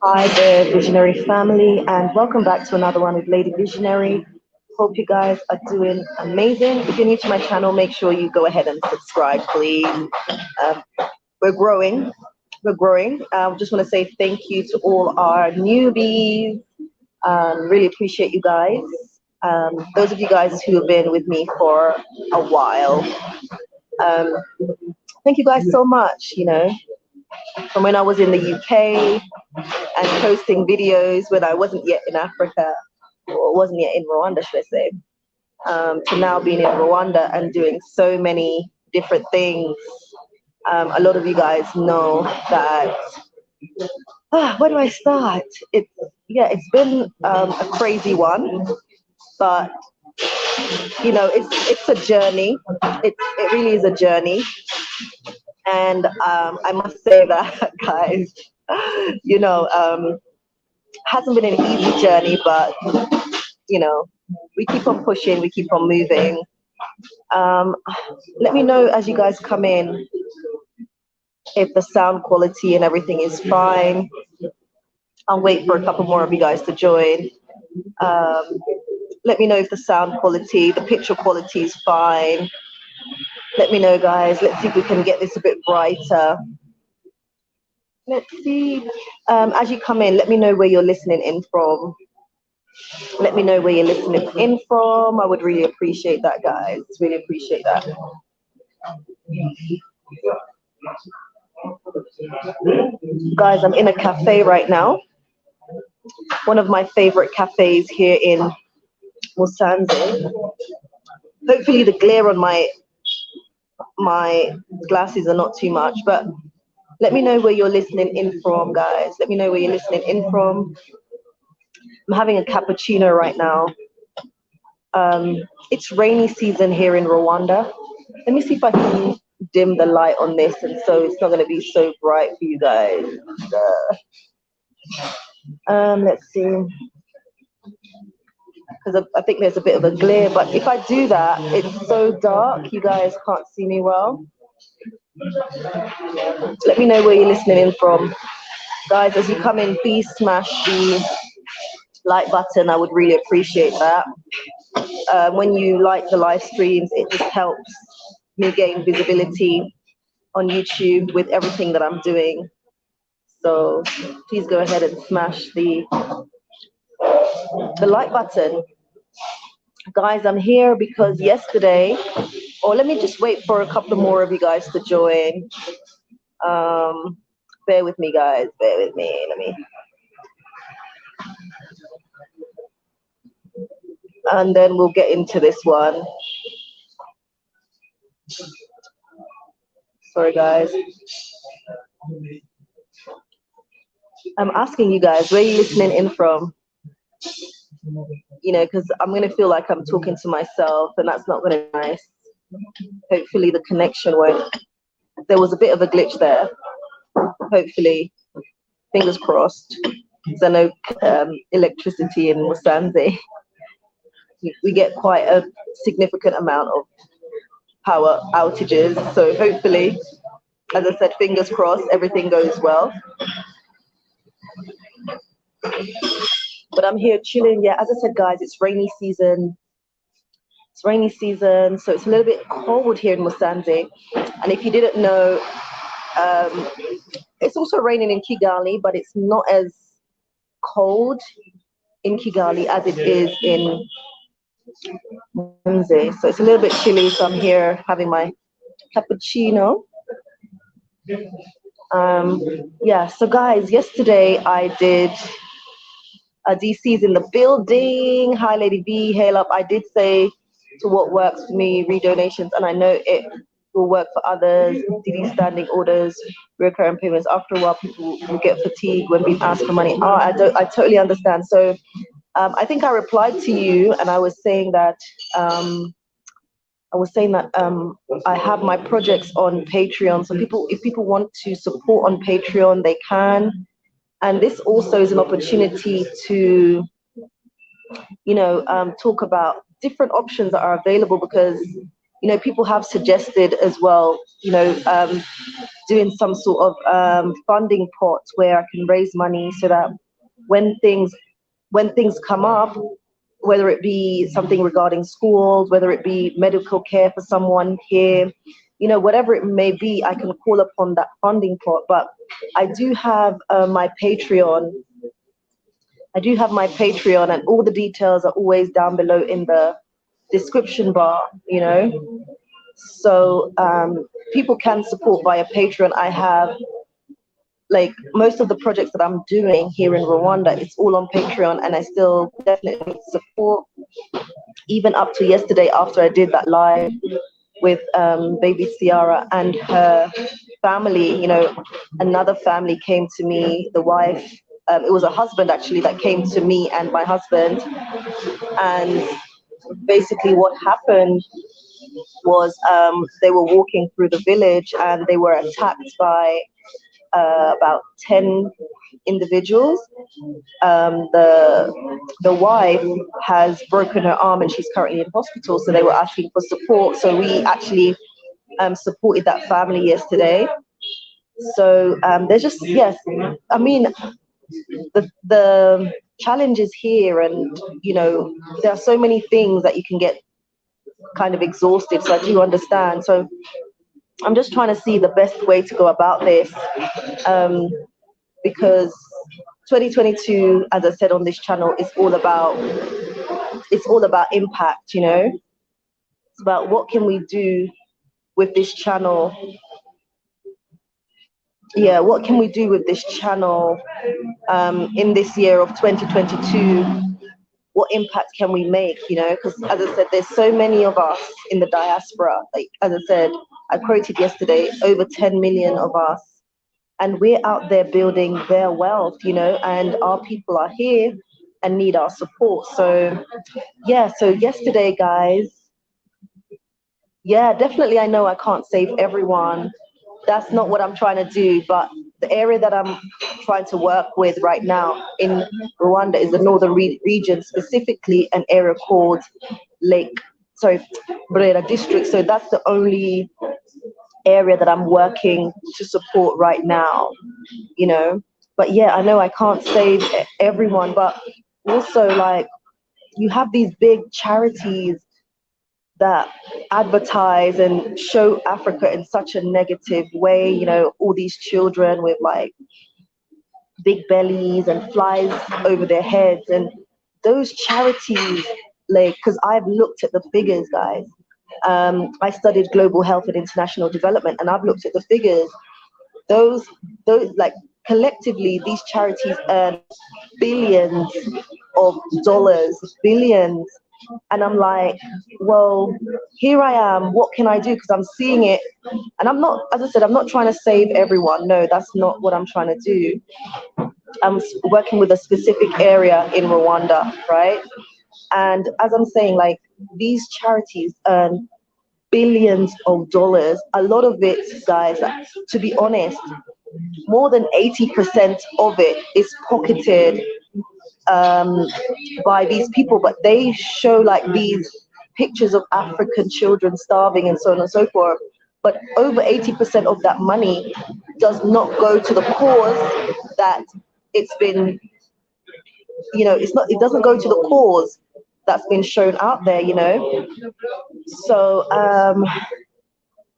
Hi there, Visionary family, and welcome back to another one with Lady Visionary. Hope you guys are doing amazing. If you're new to my channel, make sure you go ahead and subscribe, please. We're growing. We're growing. I just want to say thank you to all our newbies. Really appreciate you guys. Those of you guys who have been with me for a while, thank you guys so much. You know, from when I was in the UK and posting videos when I wasn't yet in Africa, or wasn't yet in Rwanda, should I say, to now being in Rwanda and doing so many different things. A lot of you guys know that. Where do I start? It's been a crazy one, but you know, it's a journey. It really is a journey, and I must say that, guys, you know, hasn't been an easy journey, but you know, we keep on pushing, we keep on moving. Let me know as you guys come in if the sound quality and everything is fine. I'll wait for a couple more of you guys to join. Let me know if the sound quality, the picture quality is fine. Let me know, guys. Let's see if we can get this a bit brighter. Let's see. As you come in, let me know where you're listening in from. Let me know where you're listening in from. I would really appreciate that, guys. Really appreciate that. Guys, I'm in a cafe right now. One of my favorite cafes here in Musanze. Hopefully the glare on my glasses are not too much, but let me know where you're listening in from, guys. Let me know where you're listening in from. I'm having a cappuccino right now. It's rainy season here in Rwanda. Let me see if I can dim the light on this, and so it's not going to be so bright for you guys. Let's see, because I think there's a bit of a glare, but if I do that, it's so dark, you guys can't see me well. Let me know where you're listening in from. Guys, as you come in, please smash the like button. I would really appreciate that. When you like the live streams, it just helps me gain visibility on YouTube with everything that I'm doing. So please go ahead and smash the like button. Guys, I'm here because yesterday, or let me just wait for a couple more of you guys to join. Bear with me, guys, bear with me. And then we'll get into this one. Sorry, guys. I'm asking you guys, where are you listening in from? You know, because I'm going to feel like I'm talking to myself, and that's not going to be nice. Hopefully the connection won't. There was a bit of a glitch there. Hopefully, fingers crossed. Because I know electricity in Musanze, we get quite a significant amount of power outages. So hopefully, as I said, fingers crossed, everything goes well. But I'm here chilling. Yeah, as I said, guys, it's rainy season. It's rainy season, so it's a little bit cold here in Musanze. And if you didn't know, it's also raining in Kigali, but it's not as cold in Kigali as it is in Musanze. So it's a little bit chilly, so I'm here having my cappuccino. Yeah, so guys, yesterday I did DC's in the building. Hi, Lady V, hail up. I did say to what works for me, redonations, and I know it will work for others. DD standing orders, recurring payments. After a while, people will get fatigued when being asked for money. I totally understand. So I think I replied to you, and I was saying that I have my projects on Patreon. So if people want to support on Patreon, they can. And this also is an opportunity to, you know, talk about different options that are available, because you know, people have suggested as well, you know, doing some sort of funding pot where I can raise money so that when things come up, whether it be something regarding schools, whether it be medical care for someone here, you know, whatever it may be, I can call upon that funding pot. But I do have my Patreon. I do have my Patreon, and all the details are always down below in the description bar, you know. So people can support via Patreon. I have, like, most of the projects that I'm doing here in Rwanda, it's all on Patreon, and I still definitely need support. Even up to yesterday, after I did that live with Baby Ciara and her family, you know, another family came to me, the wife, it was a husband actually that came to me and my husband. And basically what happened was they were walking through the village and they were attacked by about 10 individuals. The wife has broken her arm and she's currently in hospital, so they were asking for support. So we actually supported that family yesterday. So there's just, yes, I mean, the challenges here, and you know, there are so many things that you can get kind of exhausted. So I do understand. So I'm just trying to see the best way to go about this, because 2022, as I said on this channel, is all about, it's all about impact. You know, it's about what can we do with this channel. Yeah, what can we do with this channel in this year of 2022? What impact can we make? You know, because as I said, there's so many of us in the diaspora. Like, as I said, I quoted yesterday, over 10 million of us, and we're out there building their wealth, you know, and our people are here and need our support. So yeah, so yesterday, guys, yeah, definitely, I know I can't save everyone. That's not what I'm trying to do, but the area that I'm trying to work with right now in Rwanda is the northern region, specifically an area called Burera district. So that's the only area that I'm working to support right now, you know. But yeah, I know I can't save everyone, but also, like, you have these big charities that advertise and show Africa in such a negative way, you know, all these children with like big bellies and flies over their heads. And those charities, like, because I've looked at the figures, guys. I studied global health and international development, and I've looked at the figures. Those, like, collectively, these charities earn billions of dollars, billions. And I'm like, well, here I am. What can I do? Because I'm seeing it. And I'm not, as I said, I'm not trying to save everyone. No, that's not what I'm trying to do. I'm working with a specific area in Rwanda, right? And as I'm saying, like, these charities earn billions of dollars. A lot of it, guys, to be honest, more than 80% of it is pocketed by these people, but they show like these pictures of African children starving and so on and so forth. But over 80% of that money does not go to the cause that it's been, you know, it doesn't go to the cause that's been shown out there, you know. So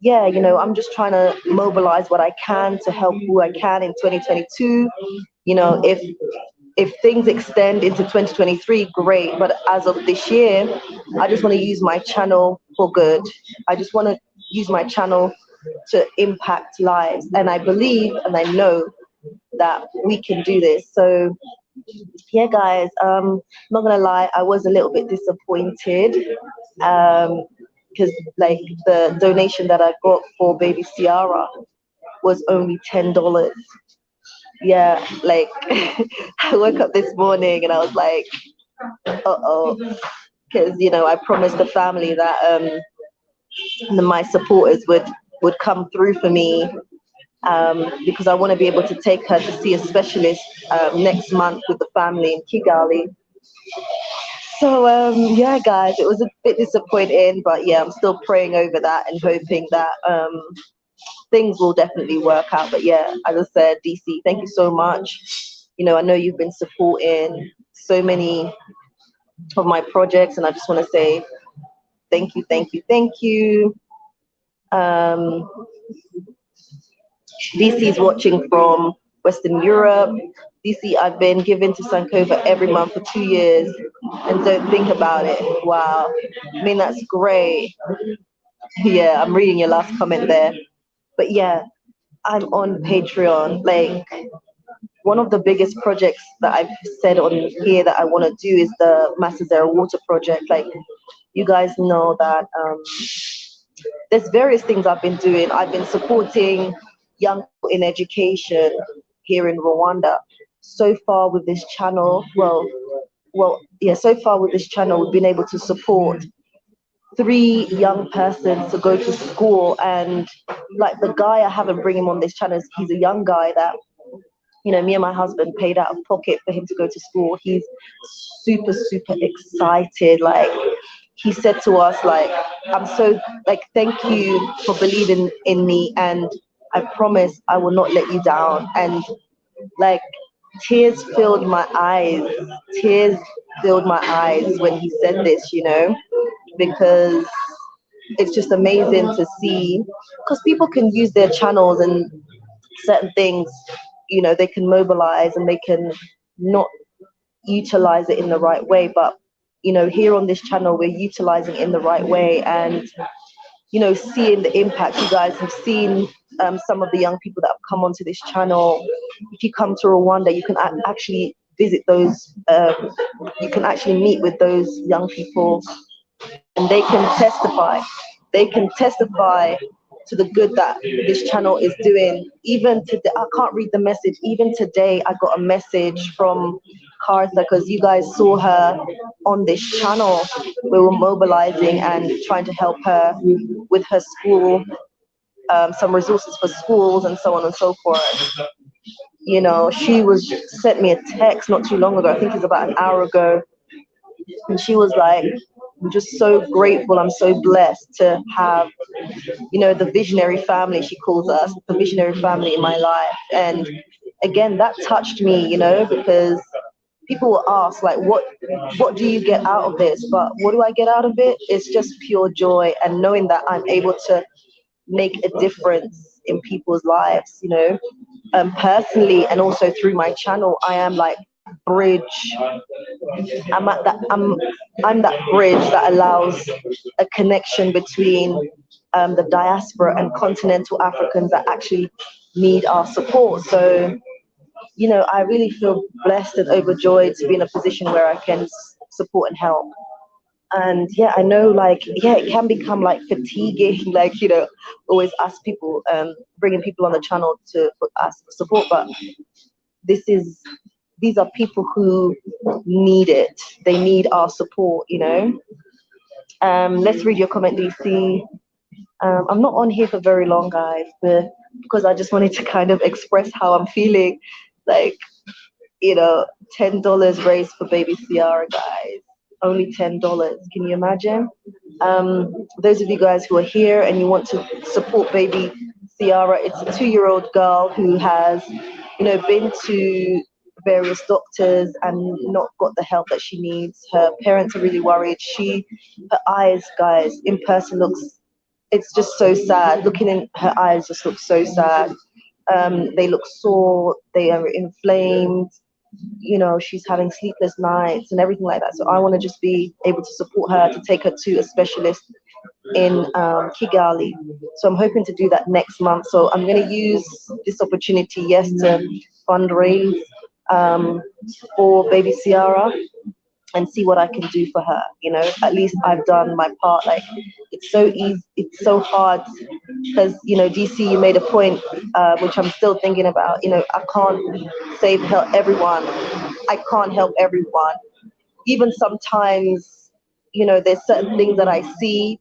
yeah, you know, I'm just trying to mobilize what I can to help who I can in 2022. You know, if things extend into 2023, great. But as of this year, I just want to use my channel for good. I just want to use my channel to impact lives. And I believe and I know that we can do this. So yeah, guys, not gonna lie, I was a little bit disappointed, because like the donation that I got for Baby Ciara was only $10. Yeah, like I woke up this morning and I was like, uh-oh, because you know, I promised the family that my supporters would come through for me, because I want to be able to take her to see a specialist next month with the family in Kigali. So yeah, guys, it was a bit disappointing, but yeah, I'm still praying over that and hoping that things will definitely work out. But yeah, as I said, DC, thank you so much. You know, I know you've been supporting so many of my projects, and I just want to say thank you, thank you, thank you. Um, DC is watching from Western Europe. DC, I've been giving to Sankova every month for 2 years, and don't think about it. Wow, I mean that's great. Yeah, I'm reading your last comment there. But yeah, I'm on Patreon. Like, one of the biggest projects that I've said on here that I want to do is the Masazera Water Project. Like, you guys know that there's various things I've been doing. I've been supporting young people in education here in Rwanda. So far with this channel, yeah, so far with this channel, we've been able to support 3 young persons to go to school. And like the guy I haven't bring him on this channel, he's a young guy that, you know, me and my husband paid out of pocket for him to go to school. He's super, super excited. Like, he said to us, like, I'm so, like, thank you for believing in me, and I promise I will not let you down. And like, tears filled my eyes. Tears filled my eyes when he said this, you know, because it's just amazing to see, because people can use their channels and certain things, you know, they can mobilize and they can not utilize it in the right way. But, you know, here on this channel, we're utilizing it in the right way, and, you know, seeing the impact. You guys have seen some of the young people that have come onto this channel. If you come to Rwanda, you can actually visit those, you can actually meet with those young people, and they can testify. They can testify to the good that this channel is doing. Even today, I can't read the message. Even today, I got a message from Cartha, because you guys saw her on this channel. We were mobilizing and trying to help her with her school, some resources for schools and so on and so forth. You know, she was sent me a text not too long ago. I think it's about an hour ago, and she was like, I'm just so grateful. I'm so blessed to have, you know, the visionary family, she calls us, the visionary family in my life. And again, that touched me, you know, because people will ask, like, what do you get out of this? But what do I get out of it? It's just pure joy, and knowing that I'm able to make a difference in people's lives, you know, personally, and also through my channel. I am like bridge. I'm that bridge that allows a connection between the diaspora and continental Africans that actually need our support. So, you know, I really feel blessed and overjoyed to be in a position where I can support and help. And yeah, I know, like, yeah, it can become like fatiguing, like, you know, always ask people, bringing people on the channel to ask for support. But these are people who need it. They need our support, you know. Let's read your comment, DC. I'm not on here for very long, guys, but because I just wanted to kind of express how I'm feeling. Like, you know, $10 raised for baby Ciara, guys. Only $10. Can you imagine? Those of you guys who are here and you want to support baby Ciara, it's a 2-year-old girl who has, you know, been to various doctors and not got the help that she needs. Her parents are really worried. Her eyes, guys, in person it's just so sad. Looking in her eyes just looks so sad. They look sore, they are inflamed, you know, she's having sleepless nights and everything like that. So I want to just be able to support her, to take her to a specialist in Kigali. So I'm hoping to do that next month. So I'm going to use this opportunity, yes, to fundraise for baby Ciara and see what I can do for her. You know, at least I've done my part. Like, it's so easy, it's so hard, because, you know, DC, you made a point, which I'm still thinking about. You know, I can't help everyone. I can't help everyone. Even sometimes, you know, there's certain things that I see,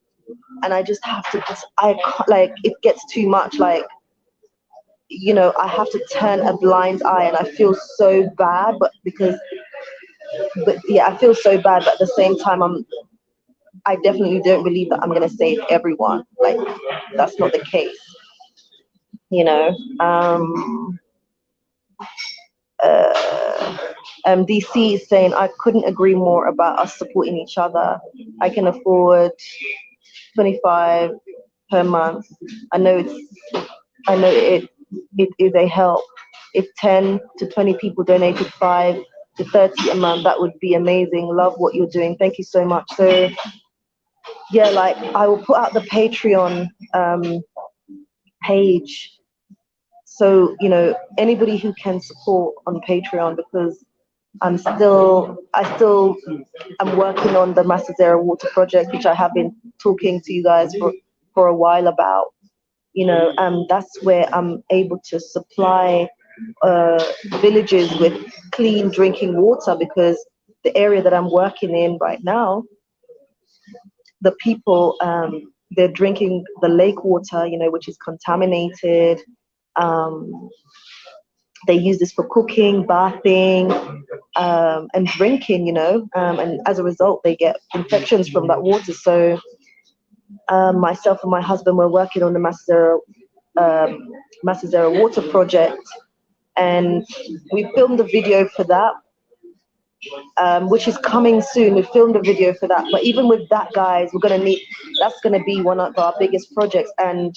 and I just have to. I can't, like, it gets too much. Like, you know, I have to turn a blind eye, and I feel so bad, but because but yeah, I feel so bad, but at the same time, I definitely don't believe that I'm gonna save everyone. Like, that's not the case, you know. Uh, DC is saying, I couldn't agree more about us supporting each other. I can afford 25 per month. I know it is a help. If 10 to 20 people donated 5 to 30 a month, that would be amazing. Love what you're doing. Thank you so much. So yeah, like, I will put out the Patreon page. So, you know, anybody who can support on Patreon, because I still am working on the Masazera Water Project, which I have been talking to you guys for a while about. You know, that's where I'm able to supply villages with clean drinking water, because the area that I'm working in right now, the people, they're drinking the lake water, you know, which is contaminated. Um, they use this for cooking, bathing, and drinking, you know, and as a result, they get infections from that water. So myself and my husband were working on the Masazera Water Project, and we filmed the video for that, which is coming soon. We filmed a video for that, but even with that, guys, that's gonna be one of our biggest projects, and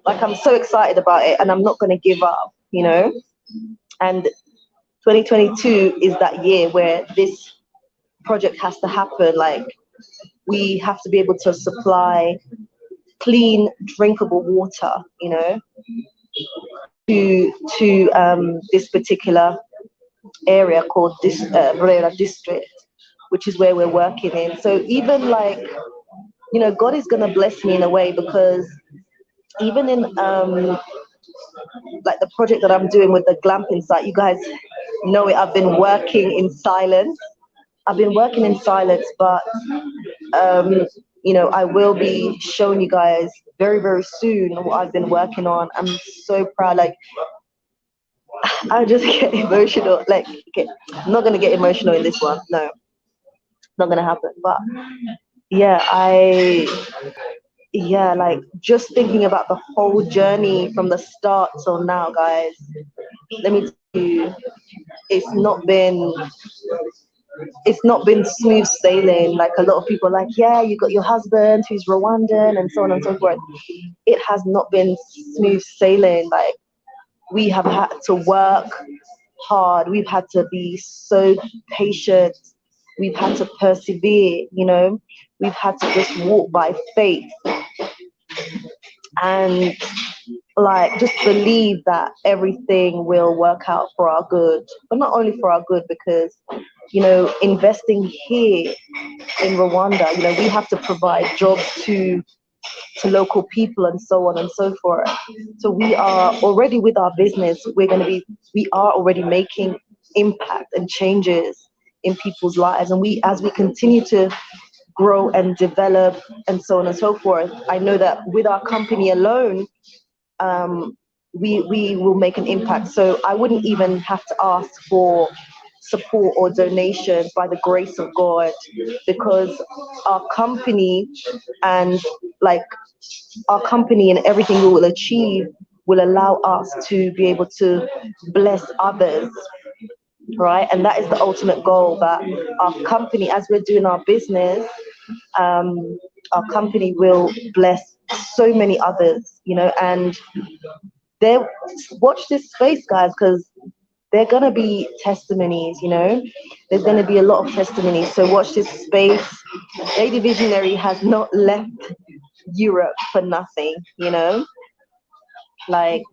like, I'm so excited about it, and I'm not gonna give up, you know. And 2022 is that year where this project has to happen. Like, we have to be able to supply clean, drinkable water, you know, to this particular area called this Brera district, which is where we're working in. So even, like, you know, God is gonna bless me in a way, because even in like the project that I'm doing with the glamping site, you guys know it. I've been working in silence. But you know, I will be showing you guys very, very soon what I've been working on. I'm so proud. Like, I just get emotional. Like, okay, I'm not gonna get emotional in this one. No, not gonna happen. But yeah, like, just thinking about the whole journey from the start till now, guys. Let me tell you, it's not been smooth sailing. Like, a lot of people are like, yeah, you got your husband who's Rwandan and so on and so forth. It has not been smooth sailing. Like, we have had to work hard. We've had to be so patient. We've had to persevere, you know. We've had to just walk by faith and, like, just believe that everything will work out for our good. But not only for our good, because, you know, investing here in Rwanda, you know, we have to provide jobs to local people and so on and so forth. So we are already, with our business, we are already making impact and changes in people's lives. And as we continue to grow and develop and so on and so forth, I know that with our company alone, we will make an impact. So I wouldn't even have to ask for support or donations, by the grace of God, because our company and, like, our company and everything we will achieve will allow us to be able to bless others, right? And that is the ultimate goal, that our company, as we're doing our business, our company will bless so many others, you know. And watch this space, guys, because they're gonna be testimonies, you know. There's gonna be a lot of testimonies. So watch this space. Lady Visionary has not left Europe for nothing, you know. Like,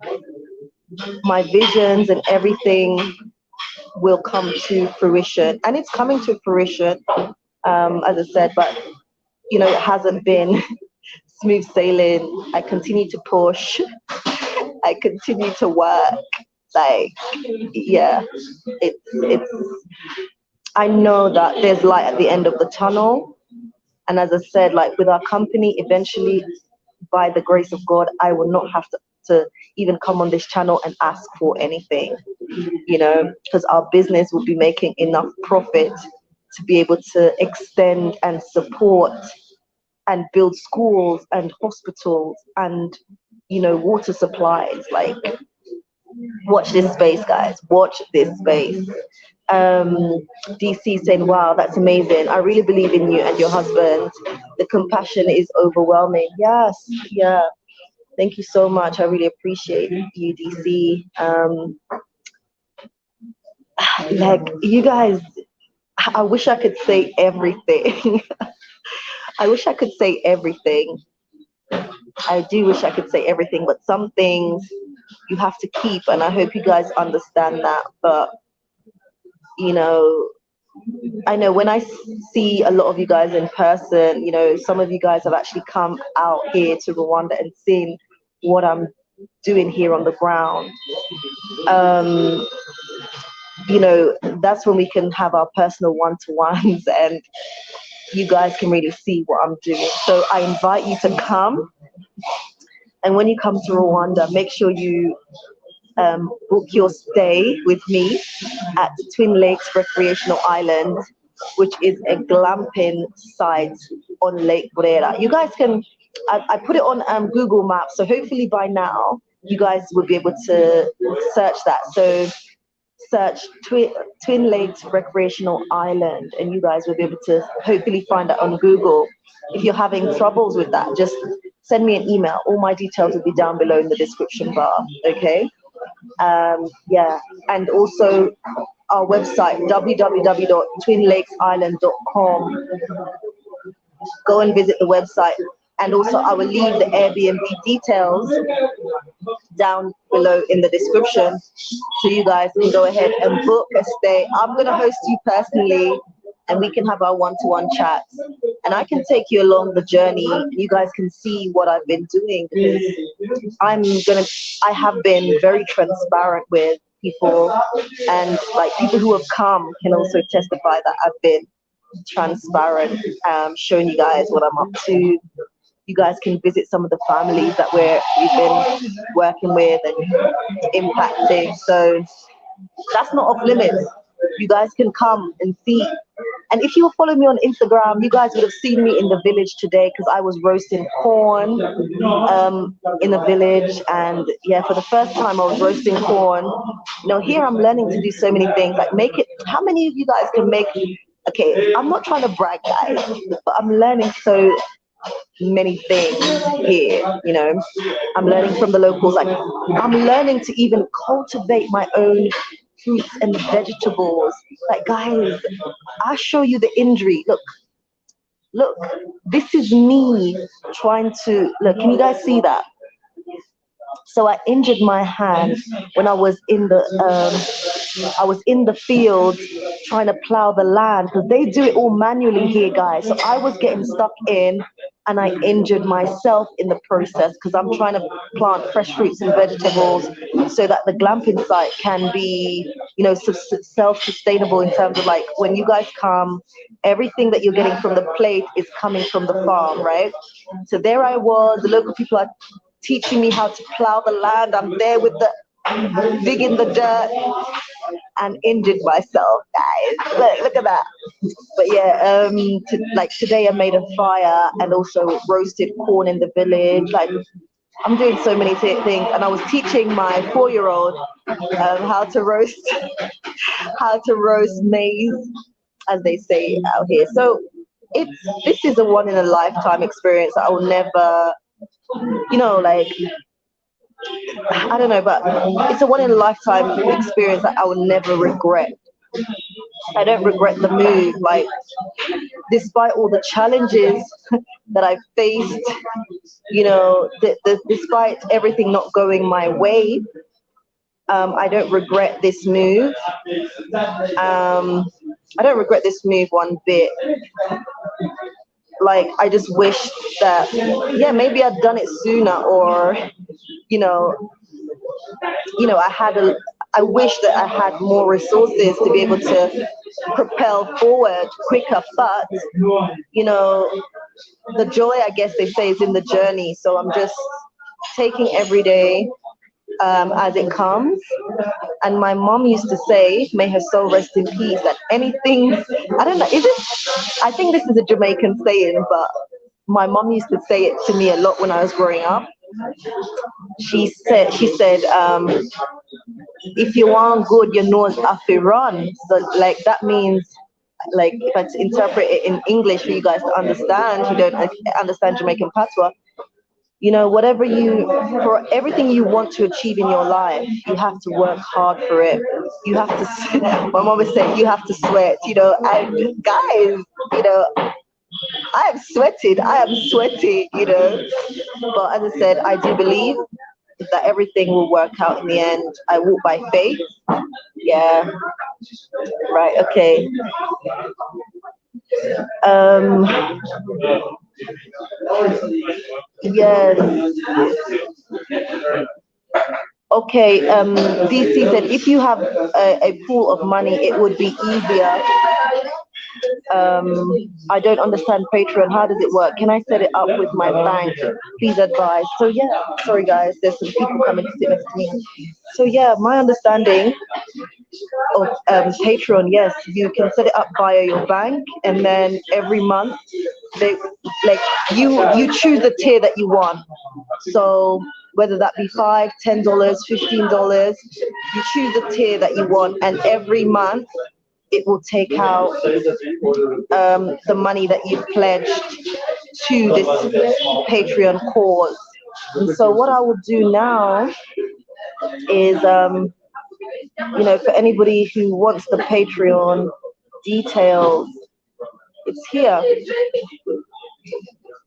my visions and everything will come to fruition, and it's coming to fruition, as I said. But, you know, it hasn't been smooth sailing. I continue to push. I continue to work. Like, yeah, it's I know that there's light at the end of the tunnel. And as I said, like, with our company, eventually, by the grace of God, I will not have to to even come on this channel and ask for anything, you know, because our business would be making enough profit to be able to extend and support and build schools and hospitals and, you know, water supplies. Like, watch this space, guys. Watch this space. DC saying, wow, that's amazing. I really believe in you and your husband. The compassion is overwhelming. Yes, yeah. Thank you so much. I really appreciate you, DC. Like, you guys, I wish I could say everything. I wish I could say everything. I do wish I could say everything, but some things you have to keep, and I hope you guys understand that. But, you know, I know when I see a lot of you guys in person, you know, some of you guys have actually come out here to Rwanda and seen what I'm doing here on the ground. You know, that's when we can have our personal one-to-ones and you guys can really see what I'm doing. So I invite you to come. And when you come to Rwanda, make sure you book your stay with me at Twin Lakes Recreational Island, which is a glamping site on Lake Burera. You guys can, I put it on Google Maps, so hopefully by now you guys will be able to search that. So search Twin Lakes Recreational Island, and you guys will be able to hopefully find that on Google. If you're having troubles with that, just send me an email. All my details will be down below in the description bar, okay? Yeah, and also our website, www.twinlakesisland.com. Go and visit the website, and also I will leave the Airbnb details down below in the description, so you guys can go ahead and book a stay. I'm going to host you personally, and we can have our one-to-one chats, and I can take you along the journey. You guys can see what I've been doing, because I have been very transparent with people, and like people who have come can also testify that I've been transparent, showing you guys what I'm up to. You guys can visit some of the families that we've been working with and impacting. So that's not off limits. You guys can come and see. And if you follow me on Instagram, you guys would have seen me in the village today, because I was roasting corn in the village. And yeah, for the first time I was roasting corn. You know, here I'm learning to do so many things, like make it. How many of you guys can make? Okay, I'm not trying to brag, guys, but I'm learning so many things here. You know, I'm learning from the locals. Like, I'm learning to even cultivate my own fruits and vegetables. Like, guys, I'll show you the injury. Look, this is me trying to, look, can you guys see that? So I injured my hand when I was in the field trying to plow the land, because they do it all manually here, guys. So I was getting stuck in, and I injured myself in the process, because I'm trying to plant fresh fruits and vegetables so that the glamping site can be, you know, self-sustainable in terms of, like, when you guys come, everything that you're getting from the plate is coming from the farm, right? So there I was, the local people are teaching me how to plow the land. I'm there with the digging the dirt, and injured myself, guys. Look at that. But yeah, like today I made a fire and also roasted corn in the village. Like, I'm doing so many things, and I was teaching my 4-year-old how to roast maize, as they say out here. So this is a one in a lifetime experience that I will never, you know, like, I don't know, but it's a one in a lifetime experience that I will never regret. I don't regret the move. Like, despite all the challenges that I've faced, you know, despite everything not going my way, I don't regret this move. I don't regret this move one bit. Like, I just wish that, yeah, maybe I'd done it sooner, or, you know, I wish that I had more resources to be able to propel forward quicker. But, you know, the joy, I guess they say, is in the journey. So I'm just taking every day as it comes. And my mom used to say, may her soul rest in peace, that anything, I don't know, is it, I think this is a Jamaican saying, but my mom used to say it to me a lot when I was growing up. She said, if you want good, your nose have to run. So like that means, like if I interpret it in English for you guys to understand, you don't understand Jamaican patois, you know, whatever you, for everything you want to achieve in your life, you have to work hard for it. You have to, my mom would say, you have to sweat, you know, and guys, you know, I am sweating, you know, but as I said, I do believe that everything will work out in the end. I walk by faith. Yeah, right, okay. Um, yes. Okay, DC said if you have a pool of money, it would be easier. I don't understand Patreon. How does it work? Can I set it up with my bank? Please advise. So yeah, sorry guys, there's some people coming to sit next to me. So yeah, my understanding of Patreon, yes, you can set it up via your bank, and then every month they like you choose the tier that you want. So whether that be $5, $10, $15, you choose the tier that you want, and every month it will take out the money that you've pledged to this Patreon cause. And so what I will do now is, you know, for anybody who wants the Patreon details, it's here.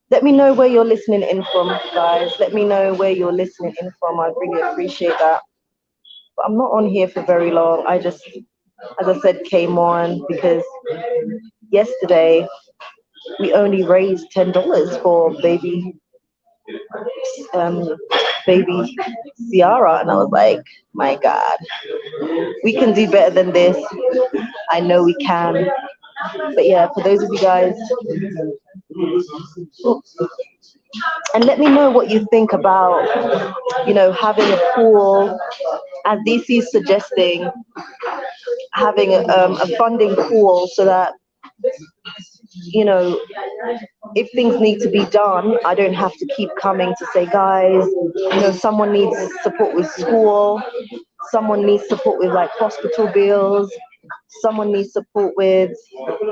Let me know where you're listening in from, guys. Let me know where you're listening in from. I really appreciate that. But I'm not on here for very long. I just, as I said, came on because yesterday we only raised $10 for um, baby Ciara, and I was like, my God, we can do better than this. I know we can. But yeah, for those of you guys, and let me know what you think about, you know, having a pool, as DC is suggesting, having a funding pool so that, you know, if things need to be done, I don't have to keep coming to say, guys, you know, someone needs support with school, someone needs support with like hospital bills, someone needs support with,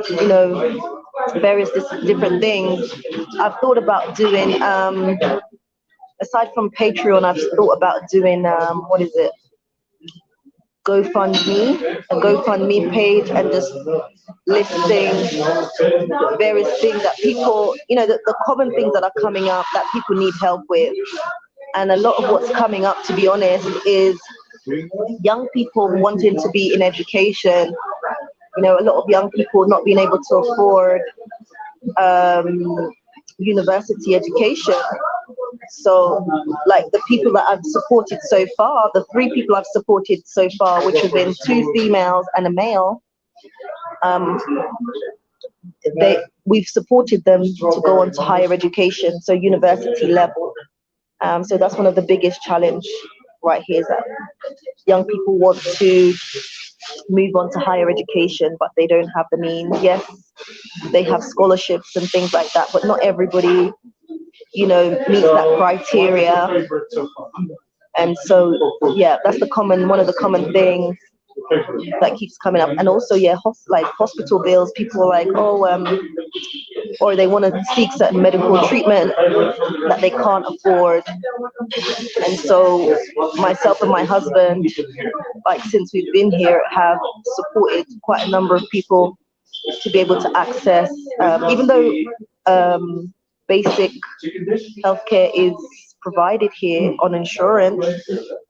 you know, various different things. I've thought about doing, aside from Patreon, I've thought about doing, what is it? GoFundMe, a GoFundMe page, and just listing various things that people, you know, the common things that are coming up that people need help with. And a lot of what's coming up, to be honest, is young people wanting to be in education. You know, a lot of young people not being able to afford university education. So, like the people that I've supported so far, the 3 people I've supported so far, which have been 2 females and a male, we've supported them to go on to higher education, so university level. So that's one of the biggest challenge right here, is that young people want to move on to higher education, but they don't have the means. Yes, they have scholarships and things like that, but not everybody, you know, meets that criteria. And so, yeah, that's one of the common things that keeps coming up. And also, yeah, like hospital bills, people are like, oh, or they want to seek certain medical treatment that they can't afford. And so myself and my husband, like since we've been here, have supported quite a number of people to be able to access, even though basic healthcare is provided here on insurance,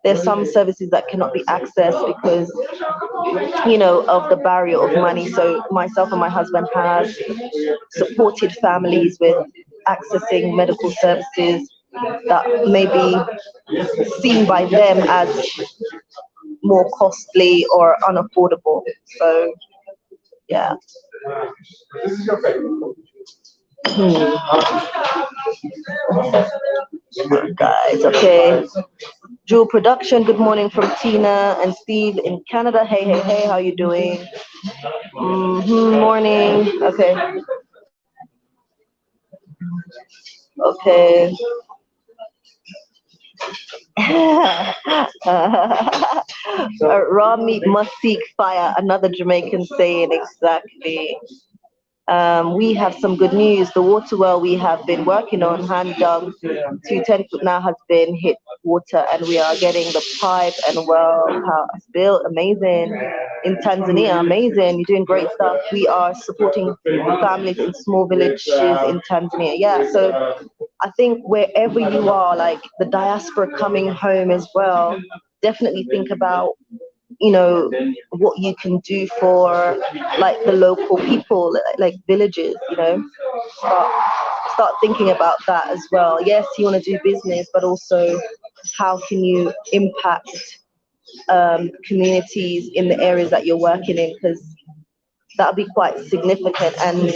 there's some services that cannot be accessed because, you know, of the barrier of money. So myself and my husband has supported families with accessing medical services that may be seen by them as more costly or unaffordable. So yeah. Guys, okay. Jewel Production, good morning from Tina and Steve in Canada. Hey, hey, hey, how you doing? Morning. Okay. Okay. Raw meat must seek fire. Another Jamaican saying exactly. We have some good news. The water well we have been working on, hand dug to 10 foot now, has been hit water, and we are getting the pipe and well house built. Amazing. In Tanzania, amazing. You're doing great stuff. We are supporting families in small villages in Tanzania. Yeah, so I think wherever you are, like the diaspora coming home as well, definitely think about, you know, what you can do for like the local people, like villages, you know. Start thinking about that as well. Yes, you want to do business, but also how can you impact communities in the areas that you're working in, because that'll be quite significant. And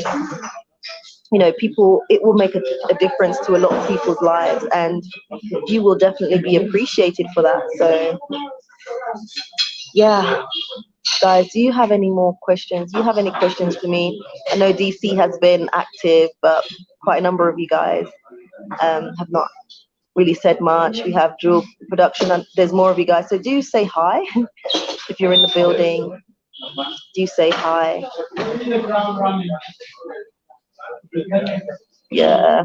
you know, people, it will make a difference to a lot of people's lives, and you will definitely be appreciated for that. So yeah, guys, do you have any more questions? Do you have any questions for me? I know DC has been active, but quite a number of you guys have not really said much. We have Jewel Production, and there's more of you guys. So do say hi if you're in the building. Do say hi. Yeah.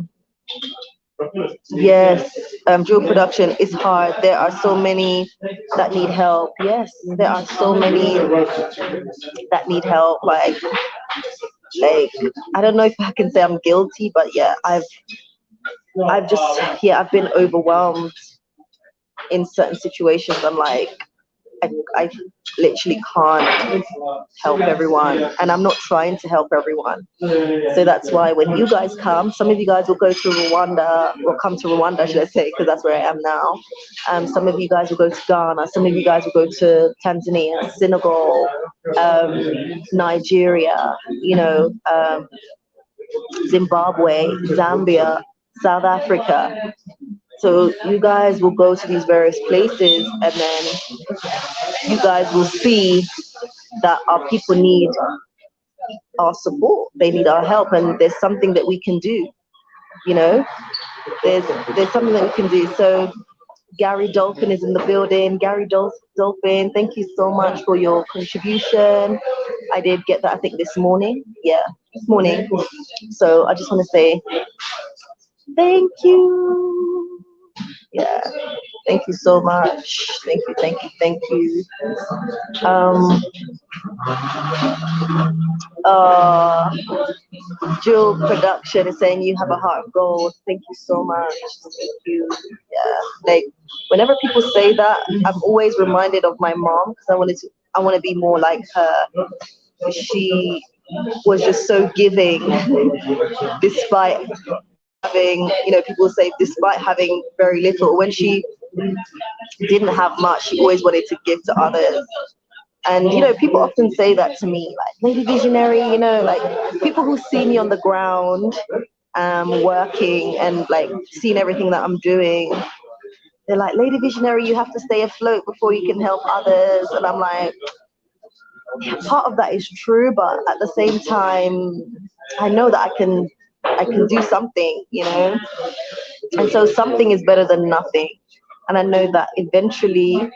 Yes, Jewel Production is hard. There are so many that need help. Yes, there are so many that need help. Like I don't know if I can say I'm guilty, but yeah, I've just I've been overwhelmed in certain situations. I'm like, I literally can't help everyone, and I'm not trying to help everyone. So that's why when you guys come, some of you guys will go to Rwanda, or come to Rwanda, should I say, because that's where I am now. Some of you guys will go to Ghana, some of you guys will go to Tanzania, Senegal, Nigeria, you know, Zimbabwe, Zambia, South Africa. So you guys will go to these various places, and then you guys will see that our people need our support. They need our help, and there's something that we can do. You know, there's something that we can do. So Gary Dolphin is in the building. Gary Dolphin, thank you so much for your contribution. I did get that, I think, this morning. Yeah, this morning. So I just want to say thank you. Yeah, thank you so much. Thank you, thank you, thank you. Jewel Production is saying you have a heart of gold. Thank you so much. Thank you. Yeah, like whenever people say that, I'm always reminded of my mom, because I want to be more like her. She was just so giving, despite having, you know, people say despite having very little. When she didn't have much, she always wanted to give to others. And you know, people often say that to me, like Lady Visionary, you know, like people who see me on the ground, working and like seeing everything that I'm doing, they're like, Lady Visionary, you have to stay afloat before you can help others. And I'm like, part of that is true, but at the same time, I know that I can do something, you know. And so something is better than nothing. And I know that eventually,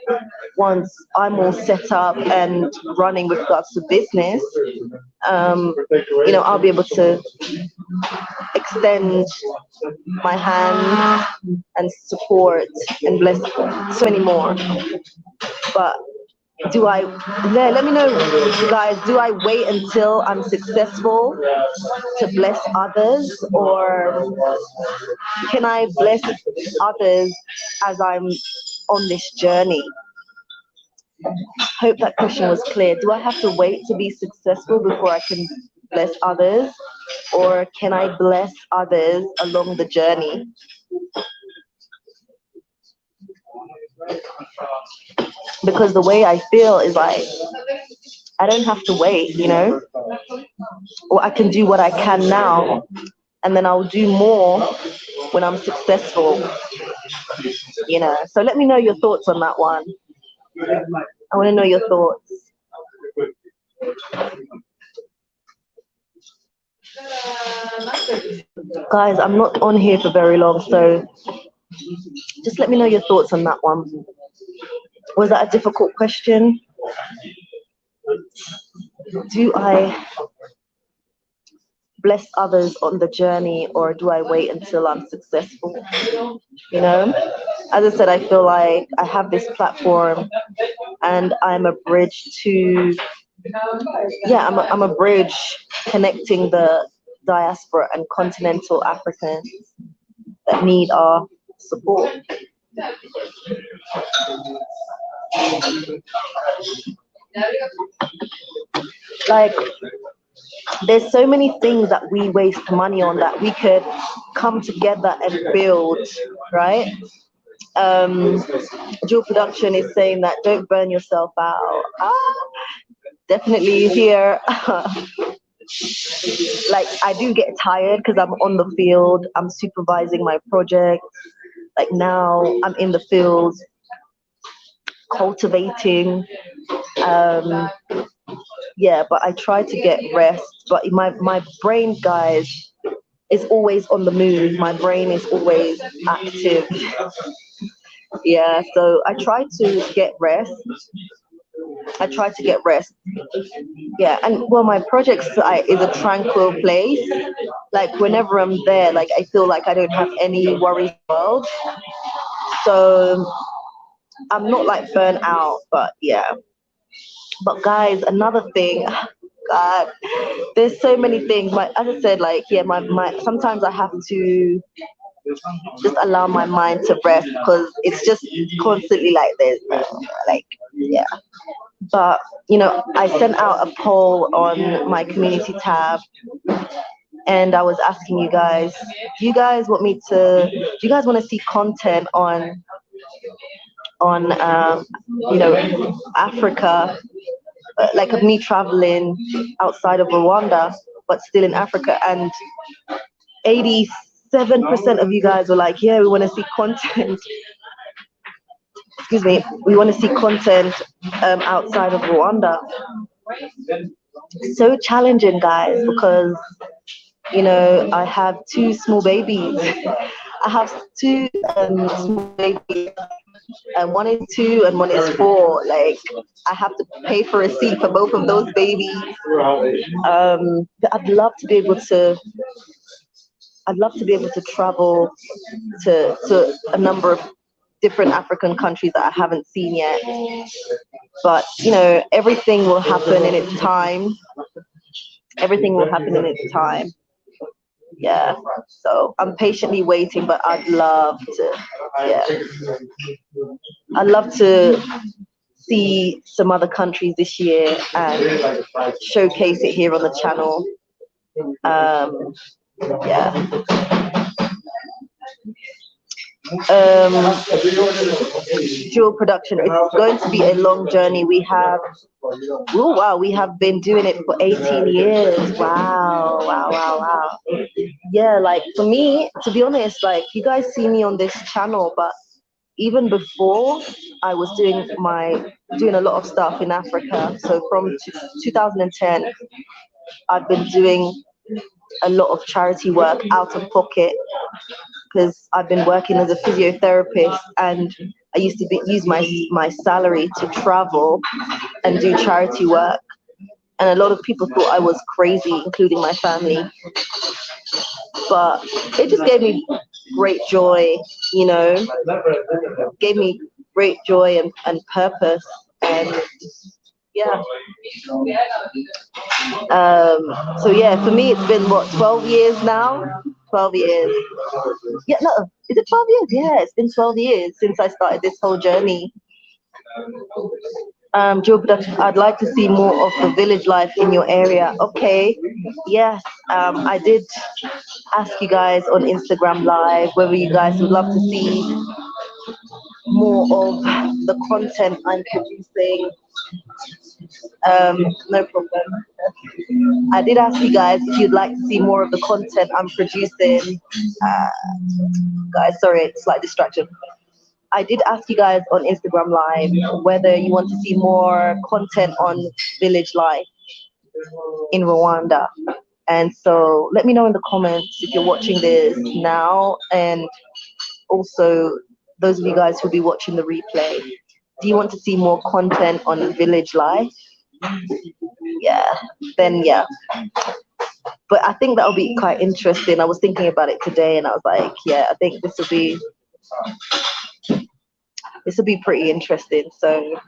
once I'm all set up and running with regards to business, you know, I'll be able to extend my hand and support and bless so many more. But let me know, guys, do I wait until I'm successful to bless others, or can I bless others as I'm on this journey? Hope that question was clear. Do I have to wait to be successful before I can bless others, or can I bless others along the journey? Because the way I feel is like, I don't have to wait, you know, or I can do what I can now, and then I'll do more when I'm successful. You know, so let me know your thoughts on that one. I want to know your thoughts. Guys, I'm not on here for very long, so just let me know your thoughts on that one. Was that a difficult question? Do I bless others on the journey, or do I wait until I'm successful? You know, as I said, I feel like I have this platform and I'm a bridge to, yeah, I'm a bridge connecting the diaspora and continental Africans that need our support. Like, there's so many things that we waste money on that we could come together and build, right? Dual Production is saying that don't burn yourself out. Definitely here. Like, I do get tired because I'm on the field, I'm supervising my project. Like, now I'm in the field cultivating. Yeah, but I try to get rest. But my brain, guys, is always on the move. My brain is always active. Yeah, so I try to get rest. Yeah, and well, my project site is a tranquil place. Like, whenever I'm there, like, I feel like I don't have any worries in the world. So I'm not like burnt out, but yeah. But guys, another thing, God, there's so many things. As I said, like, yeah, my sometimes I have to just allow my mind to rest because it's just constantly like this, like, yeah. But you know, I sent out a poll on my community tab, and I was asking you guys, do you guys want to see content on you know, Africa, like, of me traveling outside of Rwanda but still in Africa? And 87% of you guys were like, yeah, we want to see content. Excuse me, we want to see content outside of Rwanda. So challenging, guys, because you know, I have two small babies. I have two small babies, and one is 2 and one is 4. Like, I have to pay for a seat for both of those babies. But I'd love to be able to travel to a number of different African countries that I haven't seen yet. But you know, everything will happen in its time. Everything will happen in its time. Yeah. So I'm patiently waiting, but I'd love to. Yeah. I'd love to see some other countries this year and showcase it here on the channel. Yeah. Dual Production, it's going to be a long journey. We have been doing it for 18 years. Wow. Yeah, like, for me, to be honest, like, you guys see me on this channel, but even before, I was doing a lot of stuff in Africa. So from 2010, I've been doing a lot of charity work out of pocket, because I've been working as a physiotherapist, and I used to use my salary to travel and do charity work. And a lot of people thought I was crazy, including my family. But it just gave me great joy, you know, gave me great joy and purpose. And yeah. So yeah, for me, it's been 12 years now? 12 years. Yeah, no, is it 12 years? Yeah, it's been 12 years since I started this whole journey. Dual Production, I'd like to see more of the village life in your area. Okay, yes, I did ask you guys on Instagram Live whether you guys would love to see more of the content I'm producing. No problem. I did ask you guys if you'd like to see more of the content I'm producing. Guys, sorry, slight distraction. I did ask you guys on Instagram Live whether you want to see more content on village life in Rwanda. And so let me know in the comments if you're watching this now, and also those of you guys who'll be watching the replay. Do you want to see more content on village life? Yeah, then yeah. But I think that'll be quite interesting. I was thinking about it today and I was like, yeah, I think this will be pretty interesting. So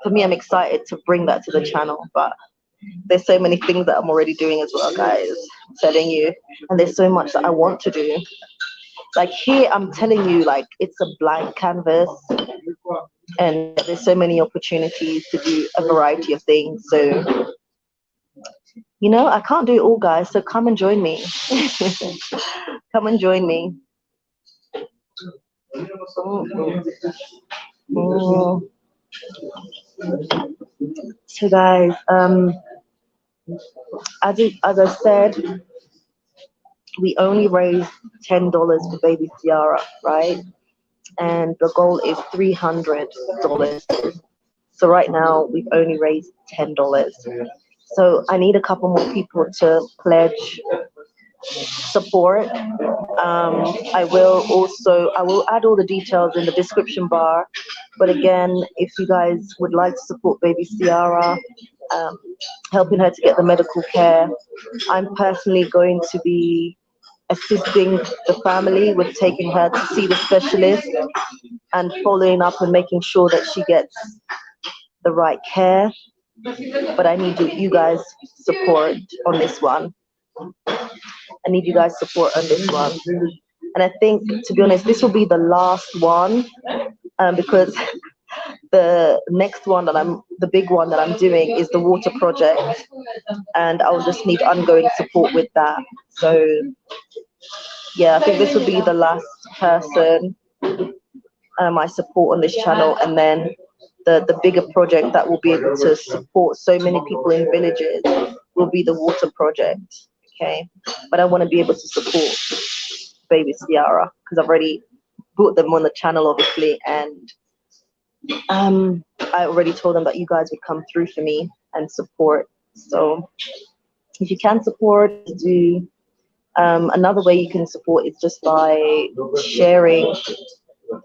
for me, I'm excited to bring that to the channel, but there's so many things that I'm already doing as well, guys. I'm telling you, and there's so much that I want to do. Like here, I'm telling you, like it's a blank canvas, and there's so many opportunities to do a variety of things. So, you know, I can't do it all, guys. So come and join me. Come and join me. So, guys, as I said, we only raised $10 for Baby Ciara, right? And the goal is $300. So right now we've only raised $10. So I need a couple more people to pledge support. I will add all the details in the description bar. But again, if you guys would like to support Baby Ciara, helping her to get the medical care, I'm personally going to be assisting the family with taking her to see the specialist and following up and making sure that she gets the right care. But I need you guys support on this one. I need you guys support on this one. And I think, to be honest, this will be the last one, because the next one the big one that I'm doing is the water project, and I'll just need ongoing support with that. So yeah, I think this will be the last person I support on this channel, and then the bigger project that will be able to support so many people in villages will be the water project. Okay, but I want to be able to support Baby Ciara because I've already put them on the channel, obviously, and I already told them that you guys would come through for me and support. So if you can support, do. Another way you can support is just by sharing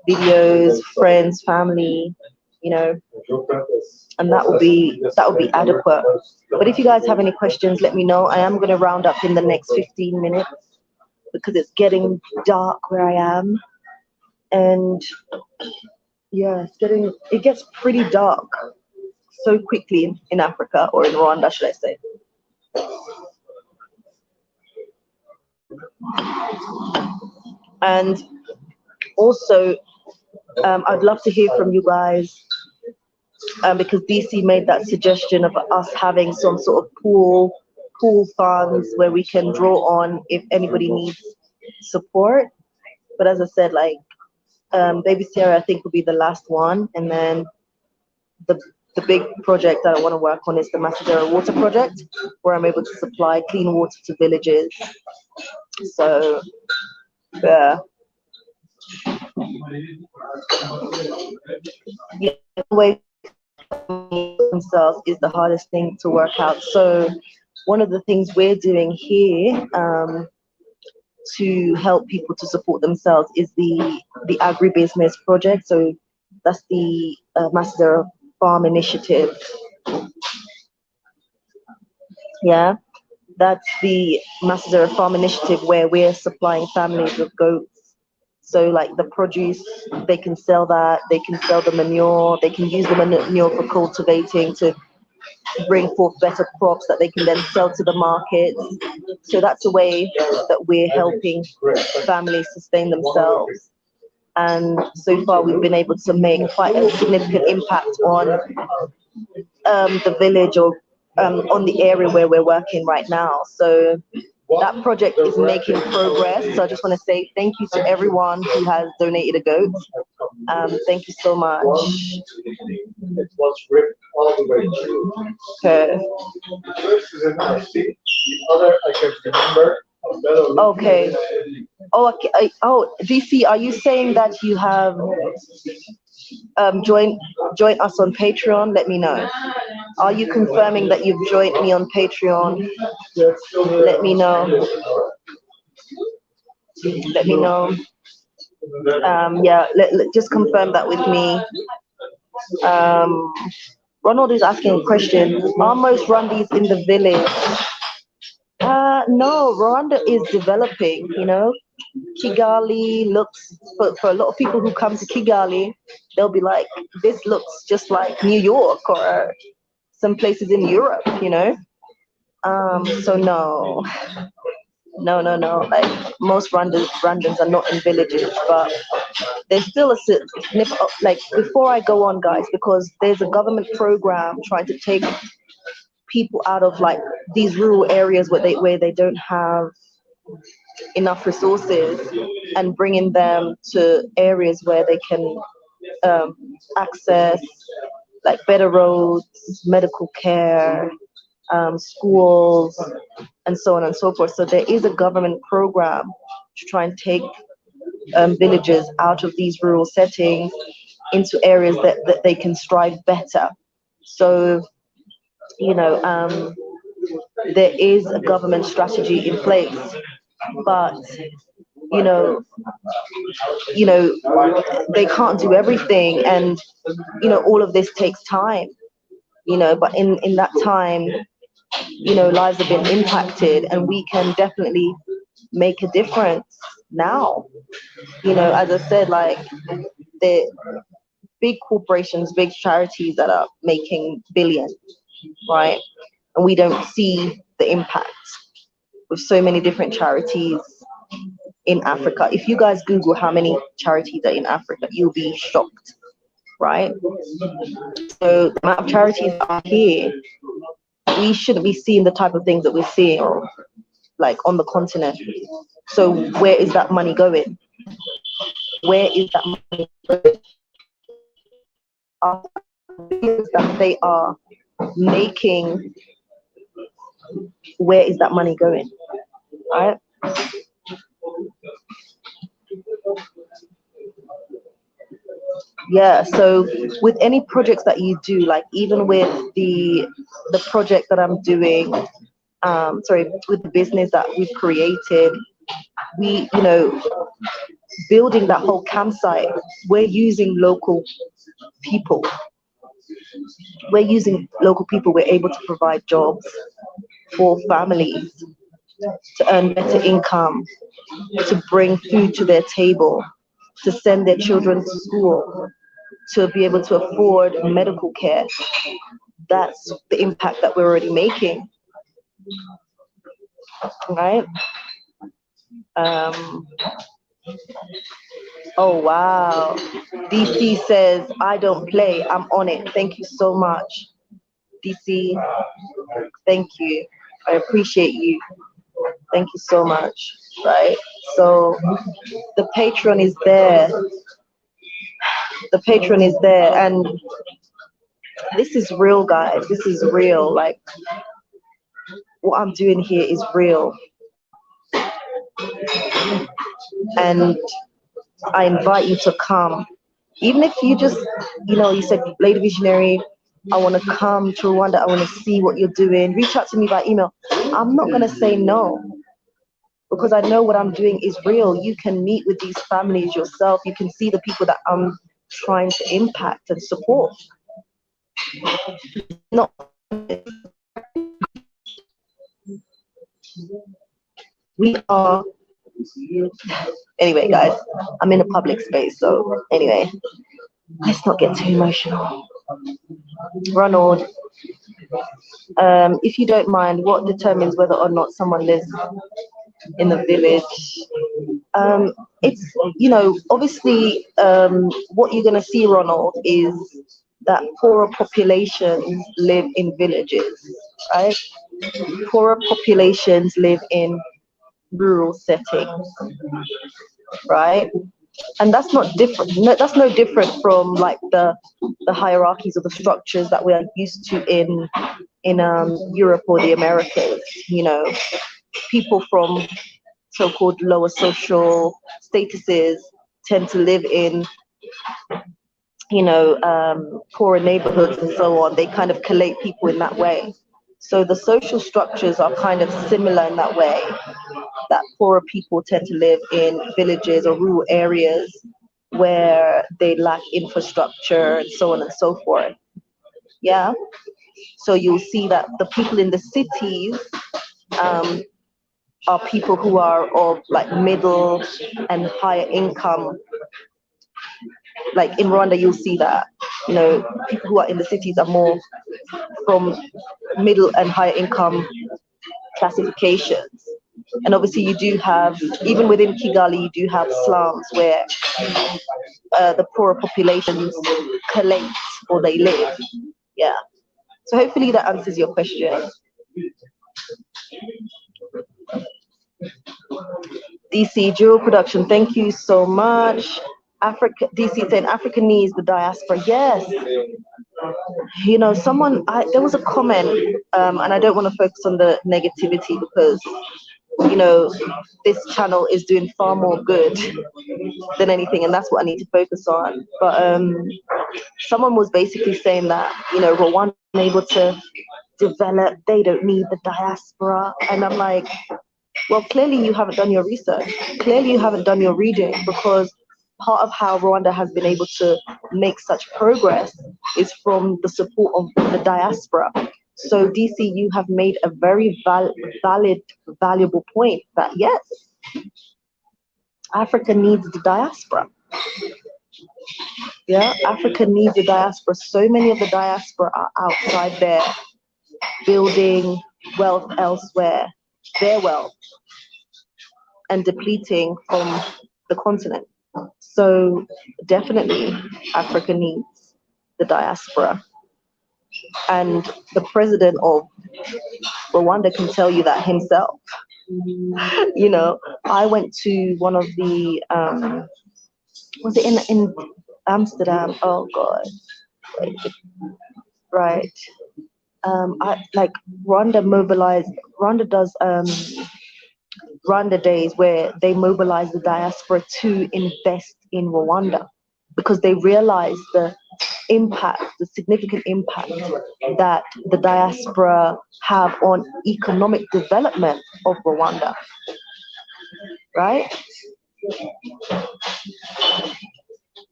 videos, friends, family, you know, and that will be adequate. But if you guys have any questions, let me know. I am going to round up in the next 15 minutes because it's getting dark where I am, and yeah, it gets pretty dark so quickly in Africa, or in Rwanda, should I say. And also, I'd love to hear from you guys, because DC made that suggestion of us having some sort of pool funds where we can draw on if anybody needs support. But as I said, like Baby Ciara, I think will be the last one, and then the big project that I want to work on is the Masadera water project, where I'm able to supply clean water to villages. So yeah. The way themselves is the hardest thing to work out. So one of the things we're doing here to help people to support themselves is the agribusiness project. So that's the Master Farm Initiative. Yeah, that's the Master Farm Initiative where we're supplying families with goats. So like the produce, they can sell that, they can sell the manure, they can use the manure for cultivating to bring forth better crops that they can then sell to the markets. So that's a way that we're helping families sustain themselves. And so far we've been able to make quite a significant impact on the village, or on the area where we're working right now. So that project is making progress. So I just want to say thank you to everyone who has donated a goat. Thank you so much. It was ripped all the way through. Okay. The first is in my seat. The other I can remember. Okay. Oh, okay. Oh, DC, are you saying that you have joined us on Patreon? Let me know. Are you confirming that you've joined me on Patreon? Let me know. Let me know. Yeah, just confirm that with me. Ronald is asking a question. Are most Rwandese in the village? No, Rwanda is developing, you know. Kigali looks, for a lot of people who come to Kigali, they'll be like, this looks just like New York or some places in Europe, you know. So no. Like most Rwandans are not in villages, but there's still a significant, like before I go on, guys, because there's a government program trying to take people out of like these rural areas where they don't have enough resources and bringing them to areas where they can access like better roads, medical care, schools, and so on and so forth. So there is a government program to try and take villages out of these rural settings into areas that they can strive better. So, you know, there is a government strategy in place, but you know, they can't do everything, and all of this takes time. But in that time, lives have been impacted, and we can definitely make a difference now. As I said, like the big corporations, big charities that are making billions, right? And we don't see the impact with so many different charities in Africa. If you guys Google how many charities are in Africa, you'll be shocked, right? So the amount of charities are here, we shouldn't be seeing the type of things that we're seeing like on the continent. So where is that money going? Where is that money going? That they are making, where is that money going? Right? Yeah, so with any projects that you do, like even with the project that I'm doing, with the business that we've created, we, building that whole campsite, we're using local people. We're able to provide jobs for families, to earn better income, to bring food to their table, to send their children to school, to be able to afford medical care. That's the impact that we're already making, right? Oh, wow. DC says, I don't play, I'm on it. Thank you so much, DC. Thank you. I appreciate you. Thank you so much, right? So the Patreon is there. The Patreon is there. And this is real, guys. This is real. Like, what I'm doing here is real. And I invite you to come. Even if you just, you said, Lady Visionary, I want to come to Rwanda, I want to see what you're doing, reach out to me by email. I'm not going to say no, because I know what I'm doing is real. You can meet with these families yourself. You can see the people that I'm trying to impact and support. Not we are. Anyway, guys, I'm in a public space, so anyway, let's not get too emotional. Ronald, if you don't mind, what determines whether or not someone lives in the village? It's, obviously, what you're going to see, Ronald, is that poorer populations live in villages, right? Poorer populations live in rural settings, right? And that's not different. No, that's no different from like the hierarchies or the structures that we are used to in Europe or the Americas. You know, people from so-called lower social statuses tend to live in, you know, poorer neighborhoods and so on. They kind of collate people in that way. So the social structures are kind of similar in that way, that poorer people tend to live in villages or rural areas where they lack infrastructure and so on and so forth. Yeah. So you'll see that the people in the cities are people who are of like middle and higher income. Like in Rwanda, you'll see that, you know, people who are in the cities are more from middle and higher income classifications. And obviously you do have, even within Kigali, you do have slums where the poorer populations collate or they live. Yeah. So hopefully that answers your question. DC dual production, thank you so much. Africa, DC saying Africa needs the diaspora. Yes. You know, there was a comment, and I don't want to focus on the negativity because, you know, this channel is doing far more good than anything, and that's what I need to focus on. But someone was basically saying that, you know, Rwanda able to develop, they don't need the diaspora. And I'm like, well, clearly you haven't done your research. Clearly you haven't done your reading, because part of how Rwanda has been able to make such progress is from the support of the diaspora. So DC, you have made a very valid, valuable point that yes, Africa needs the diaspora. Yeah, Africa needs the diaspora. So many of the diaspora are outside there building wealth elsewhere, their wealth, and depleting from the continent. So definitely Africa needs the diaspora. And the president of Rwanda can tell you that himself. You know, I went to one of the, was it in Amsterdam? Oh God, right. I like Rwanda mobilized. Rwanda does Rwanda days where they mobilize the diaspora to invest in Rwanda, because they realize the impact, the significant impact that the diaspora have on economic development of Rwanda, right?